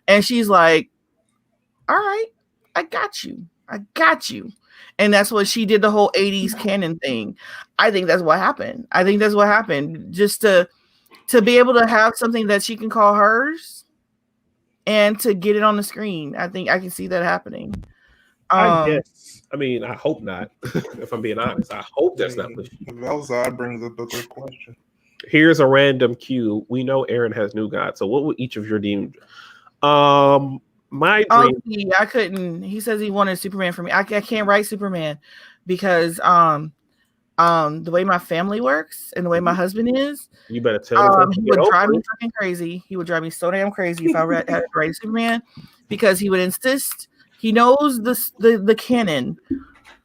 And she's like, "All right, I got you. And that's what she did, the whole 80s canon thing. I think that's what happened. Just to be able to have something that she can call hers and to get it on the screen. I think I can see that happening. I guess. I mean, I hope not. If I'm being honest, I hope that's not what Velzad brings up a good question. Here's a random cue. We know Aaron has New God. So what would each of your deem? My dream. I couldn't. He says he wanted Superman for me. I can't write Superman because the way my family works and the way my husband is, you better tell him. He would drive me fucking crazy. He would drive me so damn crazy if I had to write Superman, because he would insist he knows the canon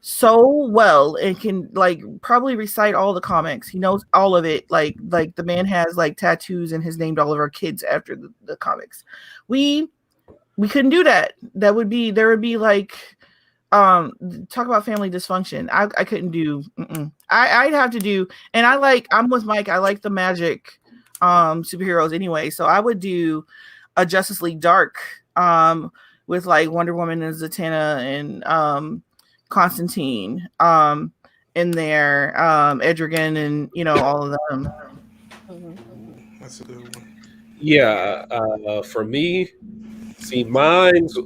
so well and can like probably recite all the comics. He knows all of it. Like the man has like tattoos and has named all of our kids after the comics. We couldn't do that. There would be like talk about family dysfunction. I couldn't do. I'd have to do, and I'm with Mike. I like the magic superheroes anyway, so I would do a Justice League Dark with like Wonder Woman and Zatanna and Constantine in there, Etrigan, and all of them. That's a good one. Yeah, for me, see, mine's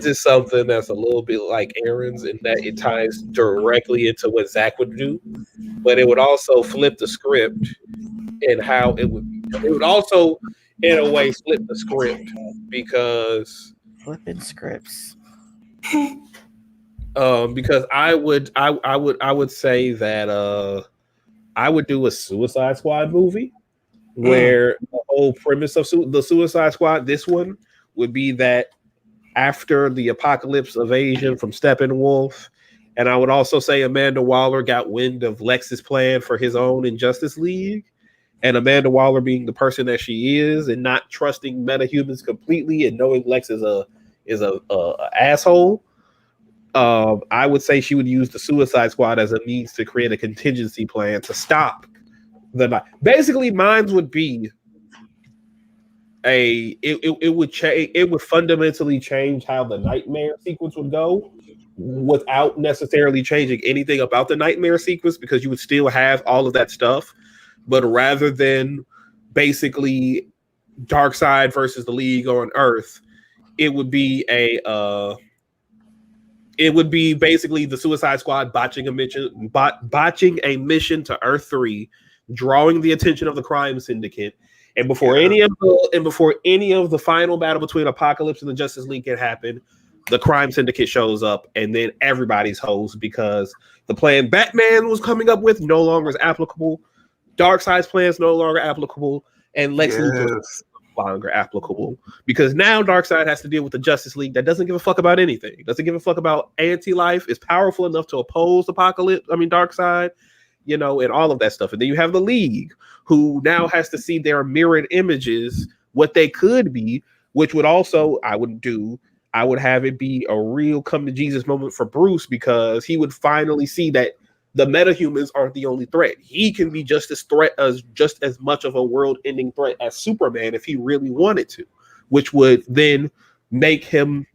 is something that's a little bit like Aaron's in that it ties directly into what Zach would do, but it would also flip the script and how it would also in a way flip the script, because flipping scripts. Because I would say that I would do a Suicide Squad movie where the whole premise of the Suicide Squad, this one, would be that after the apocalypse invasion from Steppenwolf, and I would also say Amanda Waller got wind of Lex's plan for his own Injustice League, and Amanda Waller being the person that she is and not trusting metahumans completely and knowing Lex is a asshole. I would say she would use the Suicide Squad as a means to create a contingency plan to stop the night. Basically, mine would be it would fundamentally change how the nightmare sequence would go without necessarily changing anything about the nightmare sequence, because you would still have all of that stuff, but rather than basically Darkseid versus the League on Earth, it would be basically the Suicide Squad botching a mission to Earth 3, drawing the attention of the crime syndicate, and before any of the final battle between Apocalypse and the Justice League can happen, the crime syndicate shows up, and then everybody's hosed because the plan Batman was coming up with no longer is applicable, Darkseid's plan is no longer applicable, and Lex Luthor is no longer applicable, because now Darkseid has to deal with the Justice League that doesn't give a fuck about anything, doesn't give a fuck about anti-life, is powerful enough to oppose Darkseid, and all of that stuff. And then you have the League, who now has to see their mirrored images, what they could be, which would also, I would have it be a real come to Jesus moment for Bruce, because he would finally see that the metahumans aren't the only threat. He can be just as much of a world-ending threat as Superman if he really wanted to, which would then make him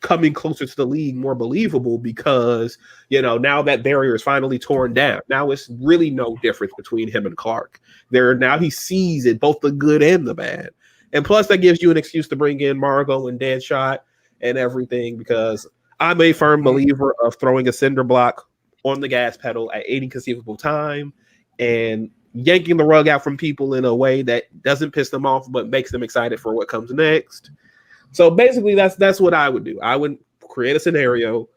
coming closer to the League more believable, because now that barrier is finally torn down. Now it's really no difference between him and Clark. Now he sees it, both the good and the bad, and plus that gives you an excuse to bring in Margot and Deadshot and everything, because I'm a firm believer of throwing a cinder block on the gas pedal at any conceivable time and yanking the rug out from people in a way that doesn't piss them off but makes them excited for what comes next. So basically, that's what I would do. I would create a scenario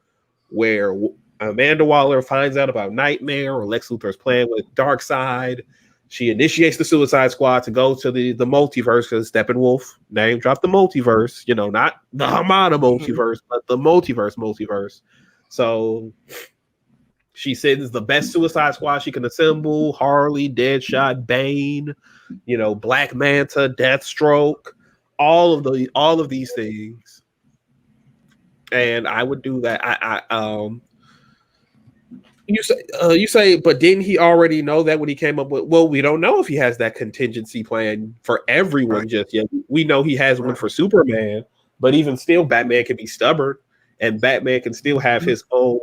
where Amanda Waller finds out about Nightmare or Lex Luthor's plan with Darkseid. She initiates the Suicide Squad to go to the multiverse, because Steppenwolf name dropped the multiverse. Not the Hamada multiverse, but the multiverse. So she sends the best Suicide Squad she can assemble: Harley, Deadshot, Bane, Black Manta, Deathstroke. All of these things, and I would do that. You say, but didn't he already know that when he came up with? Well, we don't know if he has that contingency plan for everyone just yet. We know he has one for Superman, but even still, Batman can be stubborn, and Batman can still have his own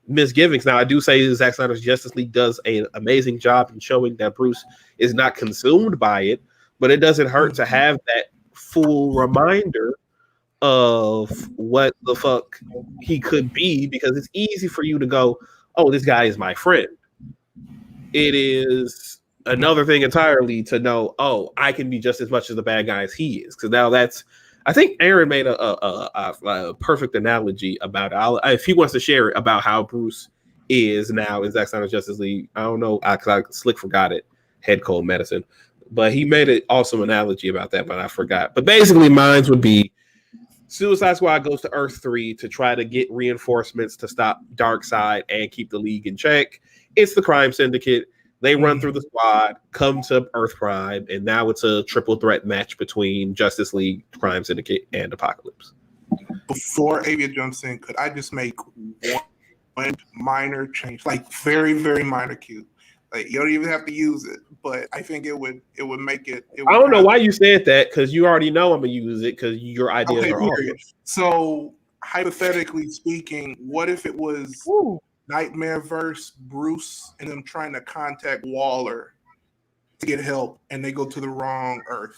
misgivings. Now, I do say Zack Snyder's Justice League does an amazing job in showing that Bruce is not consumed by it, but it doesn't hurt to have that full reminder of what the fuck he could be, because it's easy for you to go, oh, this guy is my friend. It is another thing entirely to know, oh, I can be just as much as the bad guy as he is. Because now I think Aaron made a perfect analogy about it. If he wants to share it, about how Bruce is now in Zack Snyder's Justice League. I don't know, I slick forgot it. Head cold medicine, but he made an awesome analogy about that, but I forgot. But basically, mine would be Suicide Squad goes to Earth 3 to try to get reinforcements to stop Darkseid and keep the League in check. It's the crime syndicate. They run through the squad, come to Earth Prime, and now it's a triple threat match between Justice League, Crime Syndicate, and Apocalypse. Before Avia jumps in, could I just make one minor change, like very, very minor cue? Like you don't even have to use it, but I think it would make it. I don't know why you said that, because you already know I'm gonna use it because your ideas are awesome. So hypothetically speaking, what if it was NightmareVerse Bruce and them trying to contact Waller to get help, and they go to the wrong Earth?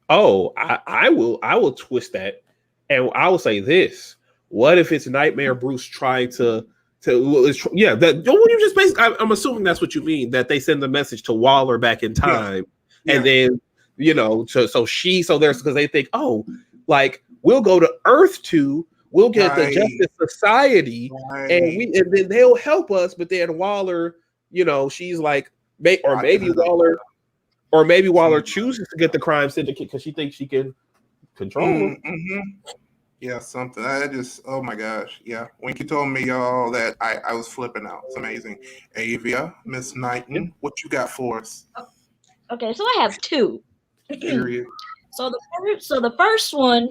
Oh, I will twist that, and I will say this: what if it's Nightmare Bruce trying to what you just basically, I'm assuming that's what you mean, that they send the message to Waller back in time, and then because they think, oh, like we'll go to Earth 2, we'll get the Justice Society, and then they'll help us, but then Waller, she's like, maybe Waller chooses to get the crime syndicate because she thinks she can control them. Yeah, something. I just, oh my gosh. Yeah. When you told me all that, I was flipping out. It's amazing. Avia, Miss Knighton, what you got for us? Okay, so I have two. Period. So the first one,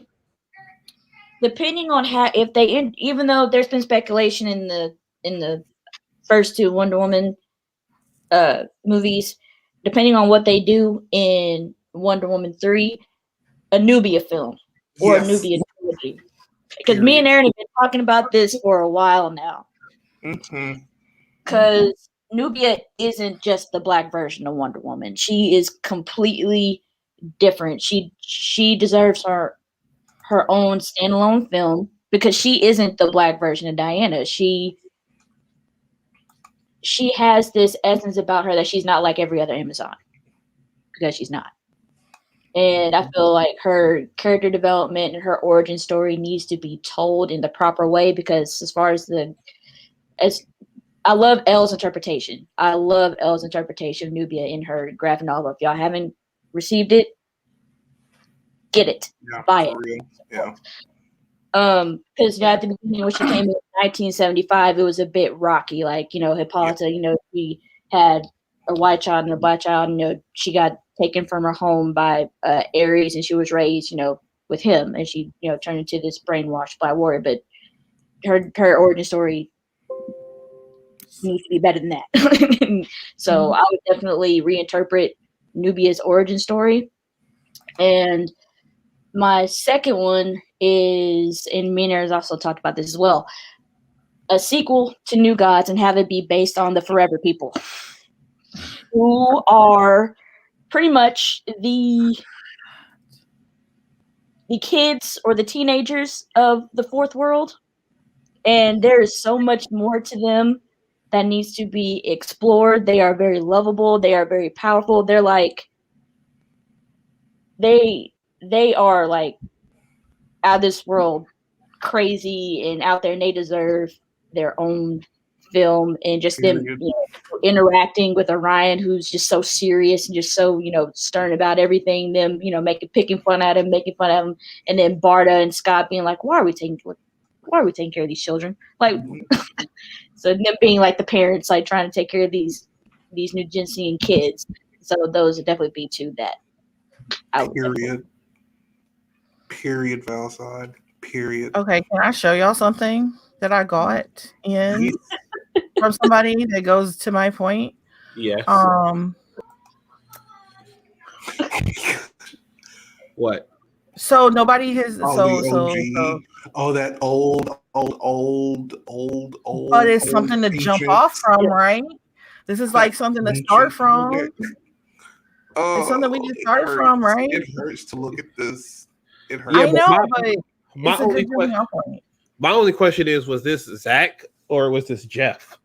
depending on how, if they, even though there's been speculation in the first two Wonder Woman movies, depending on what they do in Wonder Woman 3, a Nubia film or a Nubia trilogy. Because me and Aaron have been talking about this for a while now. Because Nubia isn't just the black version of Wonder Woman. She is completely different. She deserves her own standalone film because she isn't the black version of Diana. She has this essence about her that she's not like every other Amazon, because she's not. And I feel like her character development and her origin story needs to be told in the proper way, because as far as I love Elle's interpretation. I love Elle's interpretation of Nubia in her graphic novel. If y'all haven't received it, get it. Buy it. Yeah. Because at the beginning when she came in 1975, it was a bit rocky. Like, Hippolyta, she had a white child and a black child, she got taken from her home by Ares, and she was raised, with him, and she, turned into this brainwashed black warrior. But her origin story needs to be better than that. So I would definitely reinterpret Nubia's origin story. And my second one is, and me and Aaron's also talked about this as well, a sequel to New Gods, and have it be based on the Forever People, who are pretty much the kids or the teenagers of the fourth world. And there is so much more to them that needs to be explored. They are very lovable. They are very powerful. They're like, they are like out of this world crazy and out there, and they deserve their own film. And just them interacting with Orion, who's just so serious and just so stern about everything, them picking fun at him, making fun of him, and then Barda and Scott being like, why are we taking care of these children, like so them being like the parents, like trying to take care of these New Gensian kids. So those would definitely be two that I would Period, Valside. Period. Okay, can I show y'all something that I got in from somebody that goes to my point? Yes. What? So nobody has that old. But it's something to jump off from, right? This is like something to start from. It's something we can start from, right? It hurts to look at this. It hurts. I know, but my only question is: was this Zach or was this Jeff?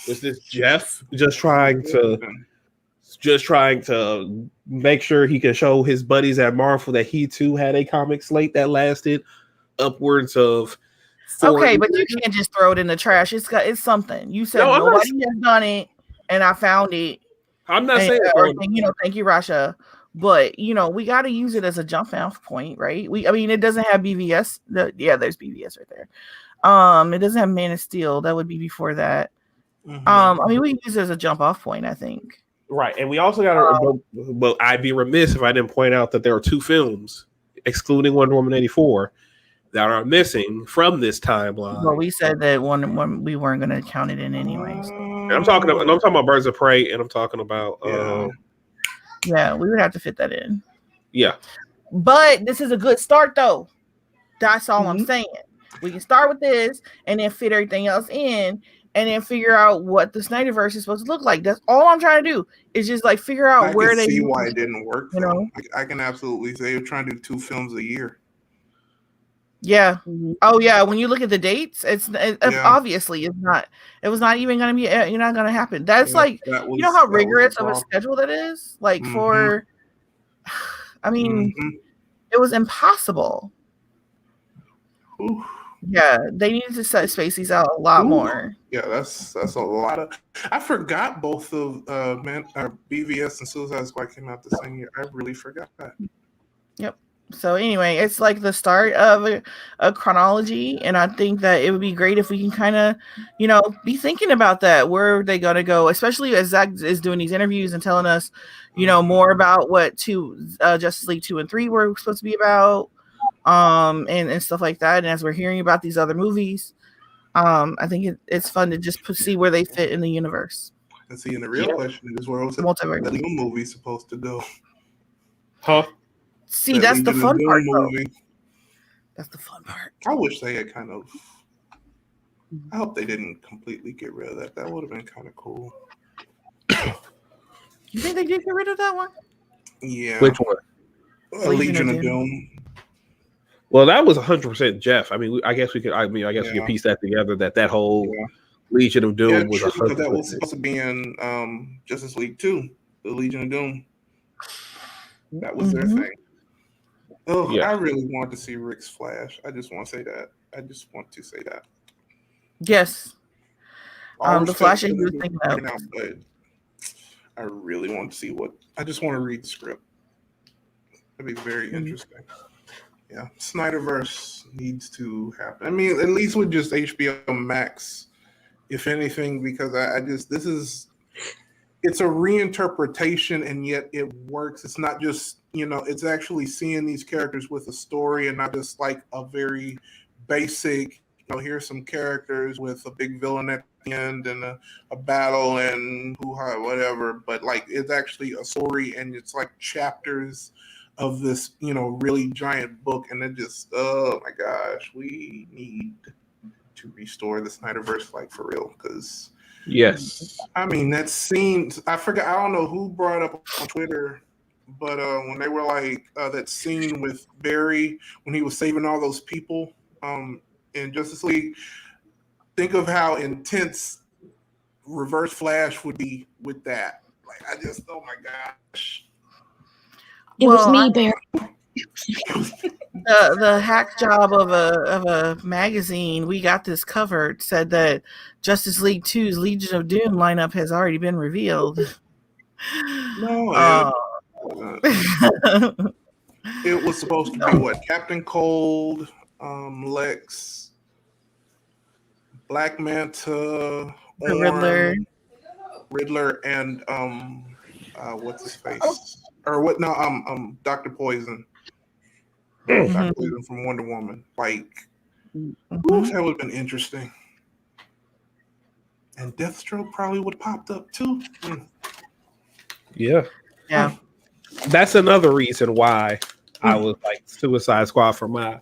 Was this Jeff just trying to make sure he could show his buddies at Marvel that he too had a comic slate that lasted upwards of Okay, but you can't just throw it in the trash. It's something. You said nobody has done it, and I found it. I'm not saying thank you, Rasha. But we got to use it as a jump off point, right? It doesn't have BVS. There's BVS right there. It doesn't have Man of Steel. That would be before that. Mm-hmm. We use it as a jump off point, I think. Right, and we also got to. Well, I'd be remiss if I didn't point out that there are 2 films, excluding Wonder Woman 84, that are missing from this timeline. Well, we said that one we weren't going to count it in anyways. And I'm talking about Birds of Prey, and I'm talking about yeah, we would have to fit that in. Yeah, but this is a good start, though. That's all I'm saying. We can start with this, and then fit everything else in, and then figure out what the SnyderVerse is supposed to look like. That's all I'm trying to do. Is just like figure out where they. I can see why it didn't work. I can absolutely say they're trying to do 2 films a year. Yeah. Oh yeah. When you look at the dates, obviously it's not. It was not even going to be. You're not going to happen. That's you know how rigorous of a schedule that is. Like for, it was impossible. Ooh. Yeah, they needed to space these out a lot more. Yeah, that's a lot of. I forgot both of BVS and Suicide Squad came out the same year. I really forgot that. Yep. So anyway, it's like the start of a chronology, and I think that it would be great if we can kind of, be thinking about that. Where are they going to go? Especially as Zach is doing these interviews and telling us, more about what Justice League 2 and 3 were supposed to be about, and stuff like that. And as we're hearing about these other movies, I think it's fun to just see where they fit in the universe. And see, and the real question is where the new movie's supposed to go. Huh? See, that's the fun part, though. That's the fun part. I wish they had kind of. I hope they didn't completely get rid of that. That would have been kind of cool. You think they did get rid of that one? Yeah. Which one? Legion of Doom. Well, that was 100% Jeff. I guess we could. We could piece that together. That whole Legion of Doom was 100%. That was supposed to be in Justice League 2, the Legion of Doom. That was their thing. Oh, yeah. I really want to see Rick's Flash. I just want to say that. Yes. The Flash is good thing right now, but I really want to see I just want to read the script. That'd be very interesting. Yeah. SnyderVerse needs to happen. At least with just HBO Max, if anything, because it's a reinterpretation, and yet it works. It's not just, it's actually seeing these characters with a story and not just like a very basic, here's some characters with a big villain at the end and a battle and whatever. But like, it's actually a story, and it's like chapters of this, really giant book. And it just, oh my gosh, we need to restore the SnyderVerse, like for real, because yes, that scene, I forgot, I don't know who brought up on Twitter, but when they were like that scene with Barry when he was saving all those people in Justice League, think of how intense Reverse Flash would be with that. Like, oh my gosh. It was me, Barry. The hack job of a magazine, We Got This Covered, said that Justice League 2's Legion of Doom lineup has already been revealed. No, it was supposed to be what? Captain Cold, Lex, Black Manta, Riddler, and what's his face? Or what? No, Dr. Poison. Dr. Poison from Wonder Woman. Like, that would have been interesting. And Deathstroke probably would have popped up too. Yeah. That's another reason why I was like Suicide Squad for my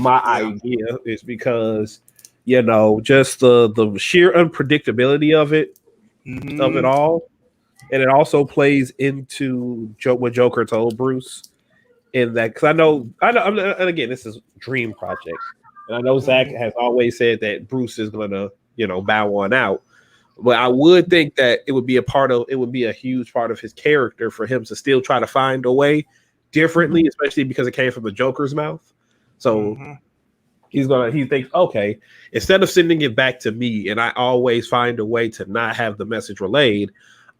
idea, is because just the sheer unpredictability of it, of it all, and it also plays into what Joker told Bruce. In that, because I know, and again, this is Dream Project, and I know Zach has always said that Bruce is gonna, bow one out. But I would think that it would be a huge part of his character for him to still try to find a way differently, especially because it came from the Joker's mouth. So, He thinks, okay, instead of sending it back to me, and I always find a way to not have the message relayed,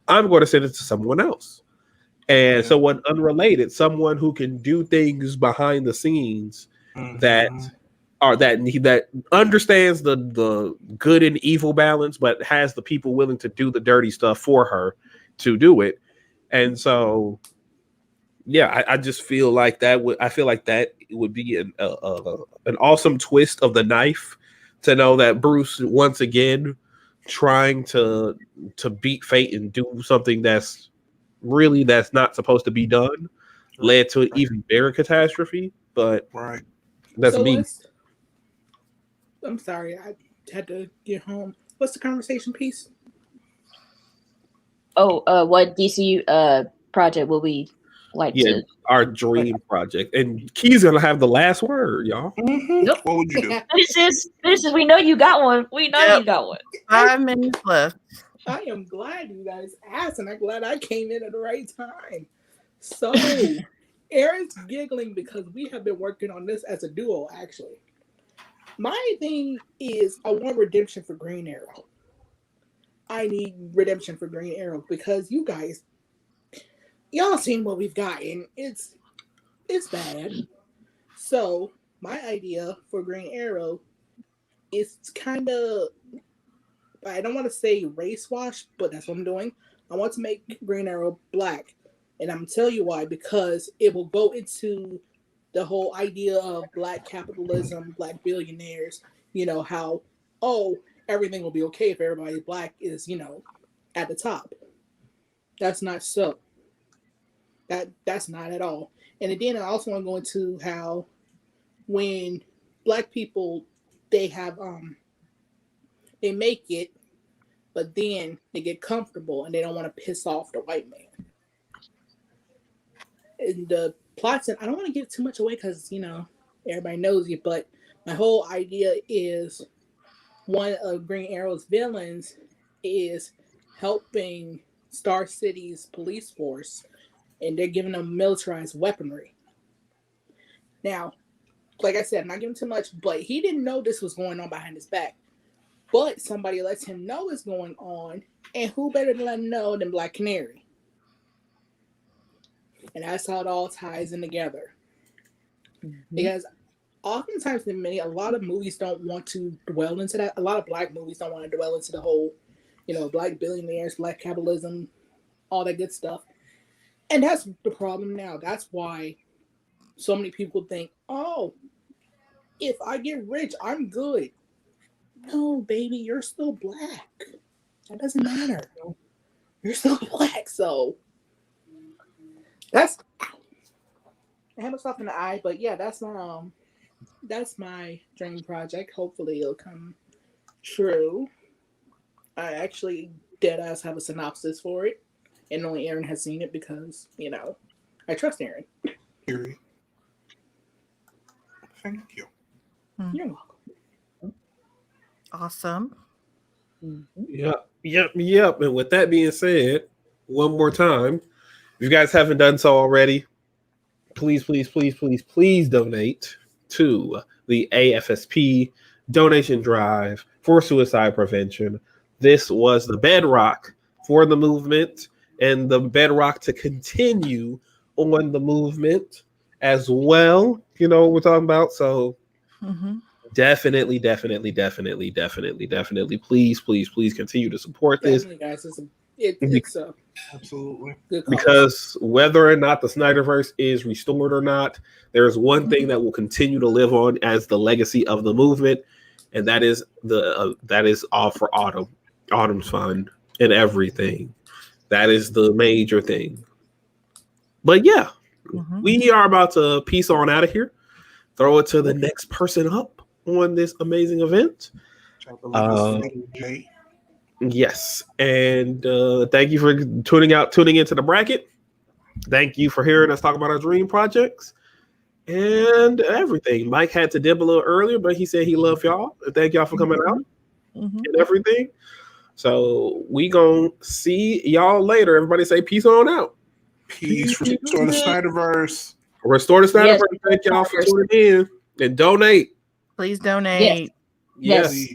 I'm going to send it to someone else. And someone unrelated, someone who can do things behind the scenes that understands the good and evil balance, but has the people willing to do the dirty stuff for her to do it. And so, yeah, I just feel like that would be an awesome twist of the knife to know that Bruce once again trying to beat fate and do something that's not supposed to be done led to an even bigger catastrophe. But that's me. I'm sorry, I had to get home. What's the conversation piece? What DCU project will we like to? Our dream project, and Key's gonna have the last word, y'all. Yep. What would you do? This is. We know you got one. We know you got one. 5 minutes left. I am glad you guys asked, and I'm glad I came in at the right time. So, Aaron's giggling because we have been working on this as a duo, actually. My thing is, I want redemption for Green Arrow. I need redemption for Green Arrow because y'all seen what we've gotten. It's bad. So, my idea for Green Arrow is kind of, I don't want to say race wash, but that's what I'm doing. I want to make Green Arrow black. And I'm going to tell you why. Because it will go into the whole idea of black capitalism, black billionaires. You know, how, everything will be okay if everybody black is, at the top. That's not so. That's not at all. And then I also want to go into how when black people, they have, they make it, but then they get comfortable and they don't want to piss off the white man. And the plots, and I don't want to give too much away because, everybody knows you, but my whole idea is one of Green Arrow's villains is helping Star City's police force, and they're giving them militarized weaponry. Now, like I said, I'm not giving too much, but he didn't know this was going on behind his back. But somebody lets him know what's going on, and who better to let him know than Black Canary? And that's how it all ties in together. Mm-hmm. Because oftentimes, a lot of movies don't want to dwell into that. A lot of black movies don't want to dwell into the whole, black billionaires, black capitalism, all that good stuff. And that's the problem now. That's why so many people think, if I get rich, I'm good. No, baby, you're still black. That doesn't matter. You're still black, so that's. I have myself in the eye, but yeah, that's my dream project. Hopefully, it'll come true. I actually deadass have a synopsis for it, and only Aaron has seen it because I trust Aaron. Thank you. You're welcome. Awesome. Yep. And with that being said, one more time, if you guys haven't done so already, please donate to the AFSP donation drive for suicide prevention. This was the bedrock for the movement and the bedrock to continue on the movement as well. You know what we're talking about? So definitely, please continue to support this. Guys, it's absolutely good cause. Because whether or not the SnyderVerse is restored or not, there's one thing that will continue to live on as the legacy of the movement, and that is all for Autumn's Fund and everything. That is the major thing. But yeah, we are about to peace on out of here. Throw it to the next person up on this amazing event. Yes, and thank you for tuning into the bracket. Thank you for hearing us talk about our dream projects and everything. Mike had to dip a little earlier, but he said he loved y'all. Thank y'all for coming out and everything. So we gonna see y'all later. Everybody say peace on out. Peace. Restore the SnyderVerse. Restore the SnyderVerse. Thank y'all for tuning in and donate. Please donate. Yes.